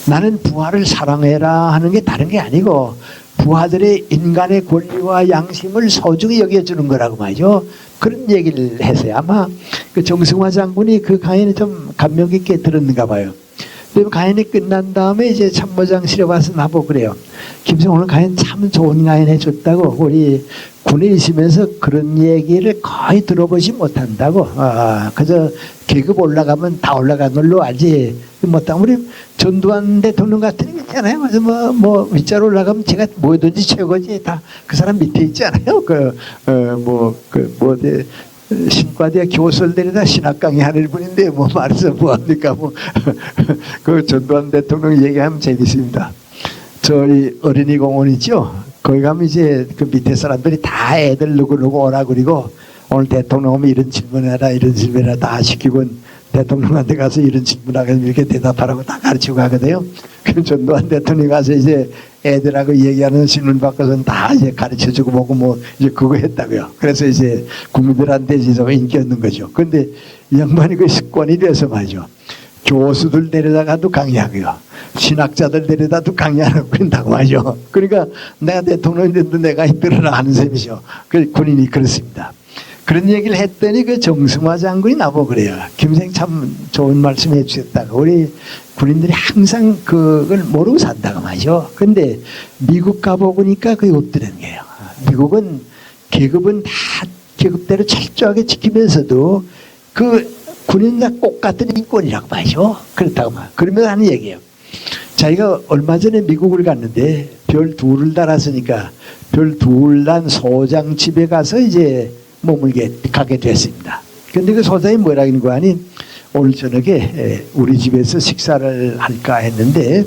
나는 부하를 사랑해라 하는 게 다른 게 아니고 부하들의 인간의 권리와 양심을 소중히 여겨주는 거라고 말이죠. 그런 얘기를 했어요. 아마 그 정승화 장군이 그 강연을 좀 감명 깊게 들었는가 봐요. 그리고 강연이 끝난 다음에 이제 참모장실에 와서 나보고 그래요. 김성 오늘 강연 참 좋은 강연 해줬다고. 우리 군에 있으면서 그런 얘기를 거의 들어보지 못한다고. 그저 계급 올라가면 다 올라간 걸로 알지 못하고. 우리 전두환 대통령 같은 게 있잖아요. 그래서 뭐 윗자로 올라가면 제가 뭐든지 최고지. 다 그 사람 밑에 있잖아요. 신과대 교설들이다 신학 강의하는 분인데 뭐 말해서 뭐합니까? 그 전두환 대통령 얘기하면 재밌습니다. 저희 어린이 공원 있죠? 거기 가면 이제 그 밑에 사람들이 다 애들 누구 오라 그리고 오늘 대통령 오면 이런 질문해라 이런 질문해라 다 시키고 대통령한테 가서 이런 질문하고 이렇게 대답하라고 다 가르치고 가거든요. 그 전두환 대통령이 가서 이제 애들하고 얘기하는 질문 받고서는 다 이제 가르쳐 주고 보고 뭐 이제 그거 했다고요. 그래서 이제 국민들한테 이제 좀 인기 얻는 거죠. 근데 이 양반이 그 습관이 돼서 말이죠. 교수들 데려다가도 강의하고요. 신학자들 데려다도 강의하라고 그런다고 말이죠. 그러니까 내가 대통령인데도 내가 들으라 하는 셈이죠. 그 군인이 그렇습니다. 그런 얘기를 했더니 그 정승화 장군이 나보고 그래요. 김생 참 좋은 말씀 해주셨다고. 우리 군인들이 항상 그걸 모르고 산다고 말이죠. 근데 미국 가보니까 그게 없더라는 거예요. 미국은 계급은 다 계급대로 철저하게 지키면서도 그 군인과 꼭 같은 인권이라고 말이죠. 그렇다고 말. 그러면서 하는 얘기예요. 자기가 얼마 전에 미국을 갔는데 별 둘을 달았으니까 별 둘 단 소장 집에 가서 이제 머물게 가게 됐습니다. 근데 그 소장이 뭐라고 하는 거 아니? 오늘 저녁에 우리 집에서 식사를 할까 했는데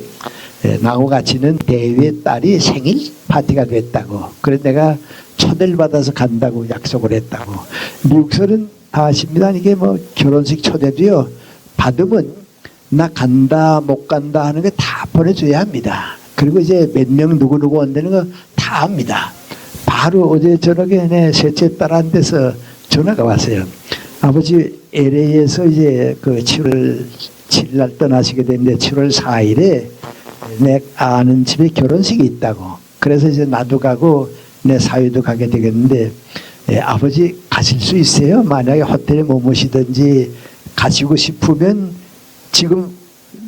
나하고 같이는 대위의 딸이 생일 파티가 됐다고. 그래서 내가 초대를 받아서 간다고 약속을 했다고. 미국서는 다 아십니다. 이게 뭐 결혼식 초대도요. 받으면 나 간다 못 간다 하는 게 다 보내줘야 합니다. 그리고 이제 몇 명 누구누구 온다는 거 다 합니다. 바로 어제 저녁에 내 셋째 딸한테서 전화가 왔어요. 아버지 LA에서 이제 그 7월 7일 떠나시게 됐는데 7월 4일에 내 아는 집에 결혼식이 있다고. 그래서 이제 나도 가고 내 사위도 가게 되겠는데 아버지 가실 수 있어요? 만약에 호텔에 머무시든지 가시고 싶으면 지금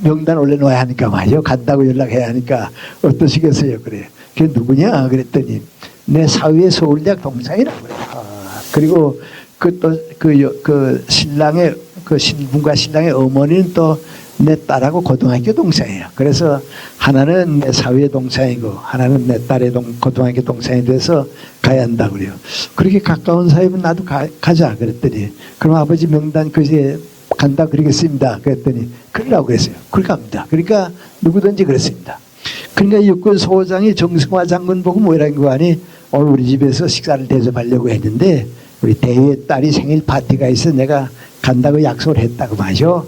명단 올려놓아야 하니까 말이요. 간다고 연락해야 하니까 어떠시겠어요? 그래요. 그게 누구냐? 그랬더니 내 사위의 서울대학 동창이라고 그래요. 그리고 그 신랑의 그 신부가 신랑의 어머니는 또 내 딸하고 고등학교 동창이에요. 그래서 하나는 내 사위의 동창이고 하나는 내 딸의 고등학교 동창이 돼서 가야 한다고 그래요. 그렇게 가까운 사이면 나도 가자 그랬더니 그럼 아버지 명단 그제 간다 그러겠습니다. 그랬더니 그러라고 그랬어요. 그렇게 갑니다. 그러니까 누구든지 그랬습니다. 그러니까 육군 소장이 정승화 장군 보고 뭐라는 거 아니 오늘 우리 집에서 식사를 대접하려고 했는데 우리 대위의 딸이 생일 파티가 있어 내가 간다고 약속을 했다고 말이죠.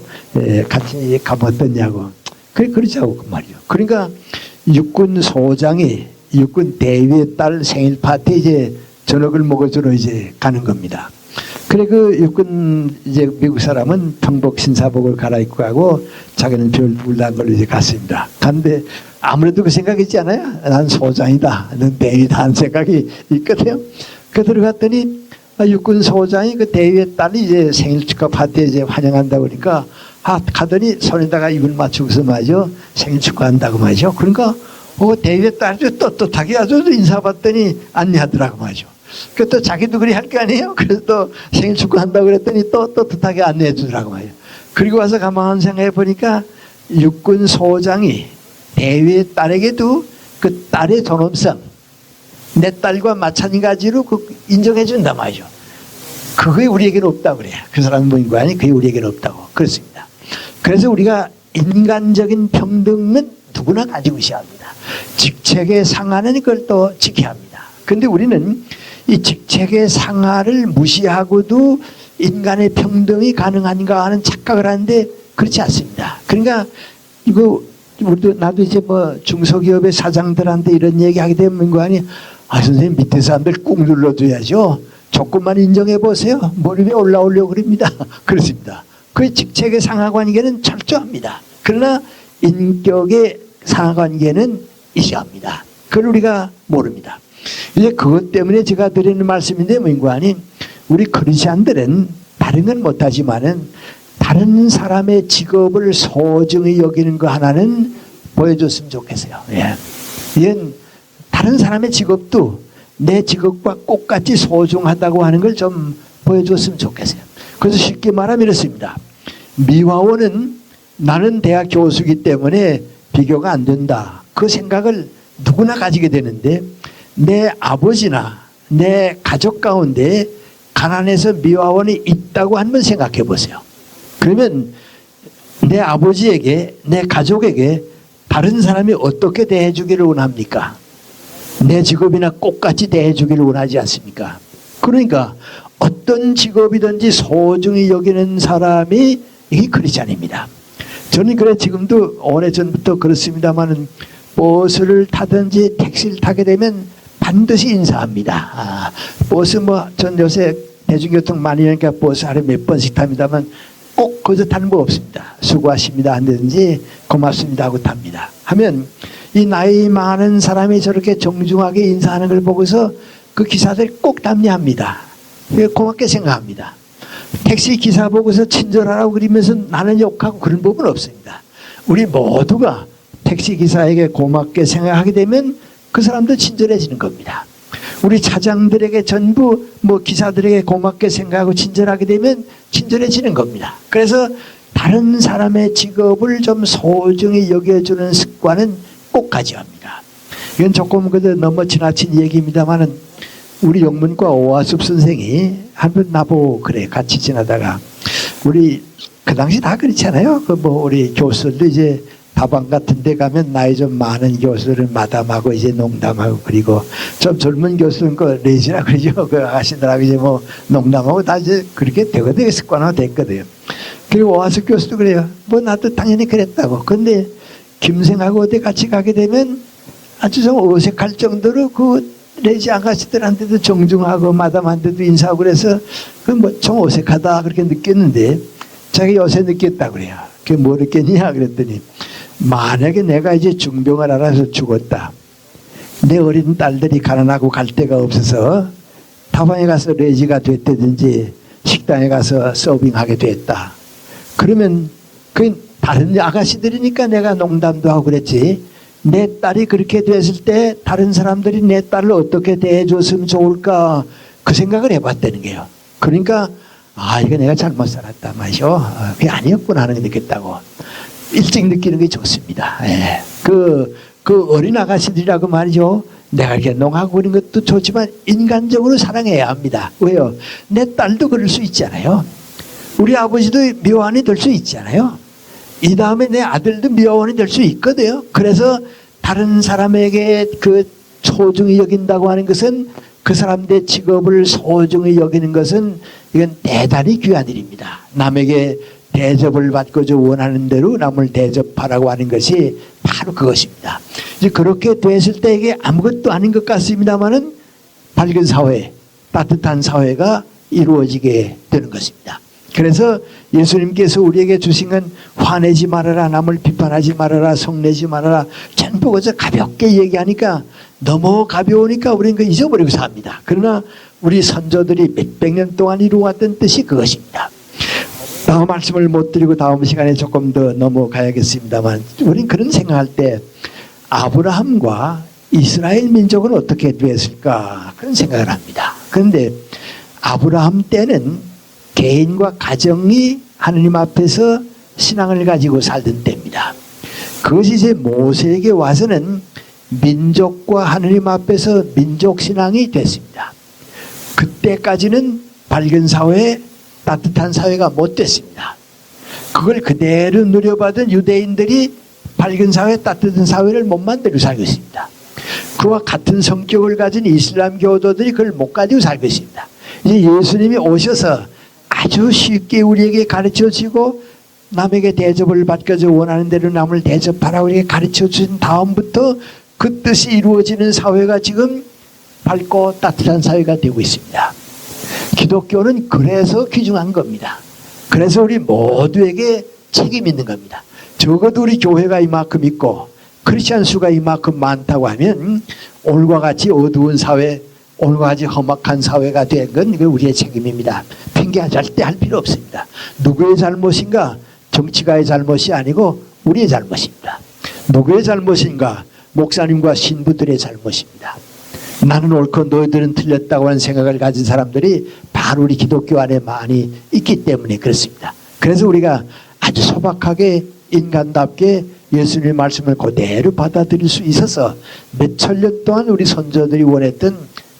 같이 가면 어떠냐고. 그러자고 그 말이요. 그러니까 육군 소장이 육군 대위의 딸 생일 파티 이제 저녁을 먹어주러 이제 가는 겁니다. 그래 그 육군 이제 미국 사람은 평복 신사복을 갈아입고 가고 자기는 별 불난 걸로 이제 갔습니다. 갔는데 아무래도 그 생각이지 않아요? 난 소장이다, 난 대위다 하는 생각이 있거든요. 그 들어갔더니 육군 소장이 그 대위의 딸이 이제 생일 축하 파티에 이제 환영한다고 그러니까 가더니 손에다가 입을 맞추고서 말이죠. 생일 축하한다고 말이죠. 그러니까 대위의 딸이 떳떳하게 아주 인사받더니 안내하더라고 말이죠. 그 또 자기도 그리 할 거 아니에요. 그래서 또 생일 축하한다고 그랬더니 또 떳떳하게 안내해 주더라고 말이죠. 그리고 와서 가만 생각해 보니까 육군 소장이 대위의 딸에게도 그 딸의 존엄성 내 딸과 마찬가지로 인정해 준단 말이죠. 그게 우리에게는 없다고 그래요. 그 사람은 뭐인 거 아니? 그게 우리에게는 없다고. 그렇습니다. 그래서 우리가 인간적인 평등은 누구나 가지고 있어야 합니다. 직책의 상하는 그걸 또 지켜야 합니다. 그런데 우리는 이 직책의 상하를 무시하고도 인간의 평등이 가능한가 하는 착각을 하는데 그렇지 않습니다. 그러니까 이거 우리도 나도 이제 뭐 중소기업의 사장들한테 이런 얘기하게 되면 거 아니? 선생님 밑에 사람들 꾹 눌러줘야죠. 조금만 인정해 보세요. 머리 위에 올라오려고 그럽니다. 그렇습니다. 그 직책의 상하관계는 철저합니다. 그러나 인격의 상하관계는 있어야 합니다. 그걸 우리가 모릅니다. 이제 그것 때문에 제가 드리는 말씀인데 뭐인고 아니 우리 크리스찬들은 다른 건 못하지만은 다른 사람의 직업을 소중히 여기는 거 하나는 보여줬으면 좋겠어요. 예. 이건 다른 사람의 직업도 내 직업과 똑같이 소중하다고 하는 걸 좀 보여줬으면 좋겠어요. 그래서 쉽게 말하면 이렇습니다. 미화원은 나는 대학 교수이기 때문에 비교가 안 된다. 그 생각을 누구나 가지게 되는데 내 아버지나 내 가족 가운데 가난해서 미화원이 있다고 한번 생각해 보세요. 그러면 내 아버지에게 내 가족에게 다른 사람이 어떻게 대해주기를 원합니까? 내 직업이나 똑같이 대해주기를 원하지 않습니까? 그러니까 어떤 직업이든지 소중히 여기는 사람이 이게 크리스찬입니다. 저는 그래 지금도 오래전부터 그렇습니다만은 버스를 타든지 택시를 타게 되면 반드시 인사합니다. 버스 전 요새 대중교통 많이 하니까 버스 하루에 몇 번씩 탑니다만 꼭 거기서 타는 법 없습니다. 수고하십니다 한다든지 고맙습니다 하고 탑니다. 하면 이 나이 많은 사람이 저렇게 정중하게 인사하는 걸 보고서 그 기사들 꼭 답례합니다. 고맙게 생각합니다. 택시 기사 보고서 친절하라고 그러면서 나는 욕하고 그런 법은 없습니다. 우리 모두가 택시 기사에게 고맙게 생각하게 되면 그 사람도 친절해지는 겁니다. 우리 차장들에게 전부 기사들에게 고맙게 생각하고 친절하게 되면 친절해지는 겁니다. 그래서 다른 사람의 직업을 좀 소중히 여겨주는 습관은 꼭 가져야 합니다. 이건 조금 너무 지나친 얘기입니다만은 우리 영문과 오화숙 선생이 한번 나보고 그래 같이 지나다가 우리 그 당시 다 그렇잖아요. 우리 교수들도 이제 다방 같은 데 가면 나이 좀 많은 교수들은 마담하고 이제 농담하고 그리고 좀 젊은 교수는 그 레지라 그러죠. 그 아가씨들하고 이제 농담하고 다 이제 그렇게 되거든요. 습관화가 됐거든요. 그리고 오화숙 교수도 그래요. 나도 당연히 그랬다고. 근데 김생하고 어디 같이 가게 되면 아주 좀 어색할 정도로 레지 아가씨들한테도 정중하고 마담한테도 인사하고 그래서 그 뭐 좀 어색하다 그렇게 느꼈는데 자기 요새 느꼈다 그래요. 그게 뭐 느꼈냐 그랬더니 만약에 내가 이제 중병을 알아서 죽었다. 내 어린 딸들이 가난하고 갈 데가 없어서 다방에 가서 레지가 됐다든지 식당에 가서 서빙하게 됐다. 그러면 그 다른 아가씨들이니까 내가 농담도 하고 그랬지. 내 딸이 그렇게 됐을 때 다른 사람들이 내 딸을 어떻게 대해줬으면 좋을까 그 생각을 해봤다는 게요. 그러니까 이거 내가 잘못 살았다 말이죠. 그게 아니었구나 하는 걸 느꼈다고. 일찍 느끼는 게 좋습니다. 예. 그 어린 아가씨들이라고 말이죠. 내가 이렇게 농하고 그런 것도 좋지만 인간적으로 사랑해야 합니다. 왜요? 내 딸도 그럴 수 있잖아요. 우리 아버지도 묘한이 될 수 있잖아요. 이 다음에 내 아들도 묘한이 될 수 있거든요. 그래서 다른 사람에게 그 소중히 여긴다고 하는 것은 그 사람들의 직업을 소중히 여기는 것은 이건 대단히 귀한 일입니다. 남에게 대접을 받고 원하는 대로 남을 대접하라고 하는 것이 바로 그것입니다. 이제 그렇게 됐을 때 이게 아무것도 아닌 것 같습니다만은 밝은 사회, 따뜻한 사회가 이루어지게 되는 것입니다. 그래서 예수님께서 우리에게 주신 건 화내지 말아라, 남을 비판하지 말아라, 성내지 말아라, 전부 그저 가볍게 얘기하니까 너무 가벼우니까 우리는 그 잊어버리고 삽니다. 그러나 우리 선조들이 몇백 년 동안 이루어왔던 뜻이 그것입니다. 다음 말씀을 못 드리고 다음 시간에 조금 더 넘어가야겠습니다만 우리는 그런 생각할 때 아브라함과 이스라엘 민족은 어떻게 되었을까 그런 생각을 합니다. 그런데 아브라함 때는 개인과 가정이 하느님 앞에서 신앙을 가지고 살던 때입니다. 그것이 이제 모세에게 와서는 민족과 하느님 앞에서 민족 신앙이 됐습니다. 그때까지는 밝은 사회, 따뜻한 사회가 못 됐습니다. 그걸 그대로 누려받은 유대인들이 밝은 사회, 따뜻한 사회를 못 만들고 살고 있습니다. 그와 같은 성격을 가진 이슬람 교도들이 그걸 못 가지고 살고 있습니다. 이제 예수님이 오셔서 아주 쉽게 우리에게 가르쳐 주고 남에게 대접을 받고자 원하는 대로 남을 대접하라고 우리에게 가르쳐 준 다음부터 그 뜻이 이루어지는 사회가 지금 밝고 따뜻한 사회가 되고 있습니다. 기독교는 그래서 귀중한 겁니다. 그래서 우리 모두에게 책임 있는 겁니다. 적어도 우리 교회가 이만큼 있고 크리스찬 수가 이만큼 많다고 하면 오늘과 같이 어두운 사회, 오늘과 같이 험악한 사회가 된 건 이거 우리의 책임입니다. 핑계 절대 할 필요 없습니다. 누구의 잘못인가? 정치가의 잘못이 아니고 우리의 잘못입니다. 누구의 잘못인가? 목사님과 신부들의 잘못입니다. 나는 옳고 너희들은 틀렸다고 하는 생각을 가진 사람들이 바로 우리 기독교 안에 많이 있기 때문에 그렇습니다. 그래서 우리가 아주 소박하게 인간답게 예수님의 말씀을 그대로 받아들일 수 있어서 몇천 년 동안 우리 선조들이 원했던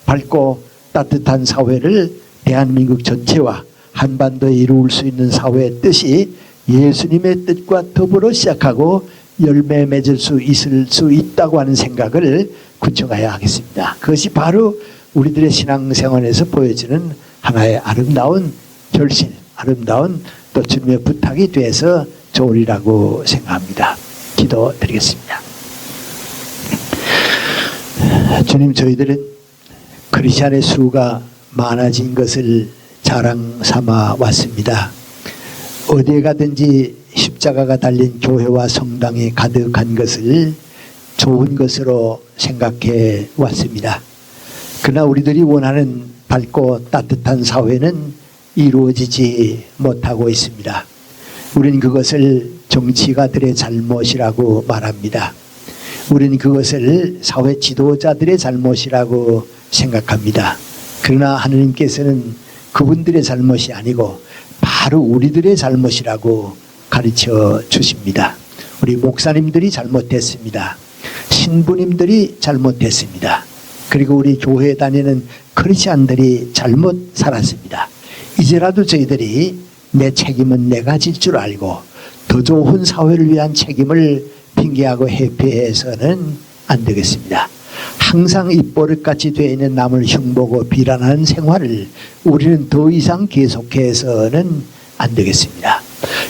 밝고 따뜻한 사회를 대한민국 전체와 한반도에 이루을 수 있는 사회의 뜻이 예수님의 뜻과 더불어 시작하고 열매 맺을 수 있을 수 있다고 하는 생각을 구축해야 하겠습니다. 그것이 바로 우리들의 신앙생활에서 보여지는 하나의 아름다운 결실, 아름다운 또 주님의 부탁이 돼서 좋으리라고 생각합니다. 기도드리겠습니다. 주님, 저희들은 크리스찬의 수가 많아진 것을 자랑 삼아 왔습니다. 어디에 가든지 십자가가 달린 교회와 성당이 가득한 것을 좋은 것으로 생각해 왔습니다. 그러나 우리들이 원하는 밝고 따뜻한 사회는 이루어지지 못하고 있습니다. 우린 그것을 정치가들의 잘못이라고 말합니다. 우린 그것을 사회 지도자들의 잘못이라고 생각합니다. 그러나 하느님께서는 그분들의 잘못이 아니고 바로 우리들의 잘못이라고 가르쳐 주십니다. 우리 목사님들이 잘못했습니다. 신부님들이 잘못했습니다. 그리고 우리 교회에 다니는 크리스찬들이 잘못 살았습니다. 이제라도 저희들이 내 책임은 내가 질 줄 알고 더 좋은 사회를 위한 책임을 핑계하고 회피해서는 안 되겠습니다. 항상 입버릇같이 되어 있는 남을 흉보고 비난하는 생활을 우리는 더 이상 계속해서는 안 되겠습니다.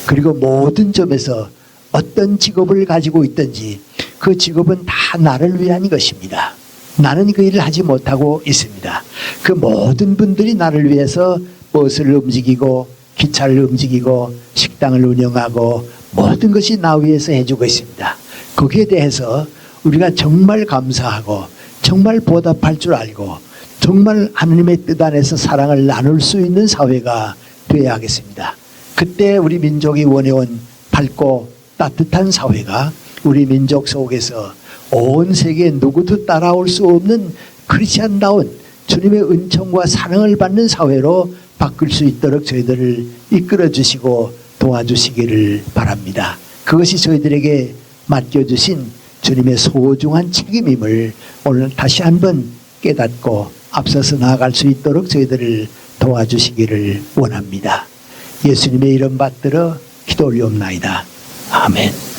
그리고 모든 점에서 어떤 직업을 가지고 있든지 그 직업은 다 나를 위한 것입니다. 나는 그 일을 하지 못하고 있습니다. 그 모든 분들이 나를 위해서 버스를 움직이고 기차를 움직이고 식당을 운영하고 모든 것이 나 위해서 해주고 있습니다. 거기에 대해서 우리가 정말 감사하고 정말 보답할 줄 알고 정말 하나님의 뜻 안에서 사랑을 나눌 수 있는 사회가 되어야 하겠습니다. 그때 우리 민족이 원해온 밝고 따뜻한 사회가 우리 민족 속에서 온 세계 누구도 따라올 수 없는 크리스찬다운 주님의 은총과 사랑을 받는 사회로 바꿀 수 있도록 저희들을 이끌어 주시고 도와주시기를 바랍니다. 그것이 저희들에게 맡겨주신 주님의 소중한 책임임을 오늘 다시 한번 깨닫고 앞서서 나아갈 수 있도록 저희들을 도와주시기를 원합니다. 예수님의 이름 받들어 기도 올리옵나이다. 아멘.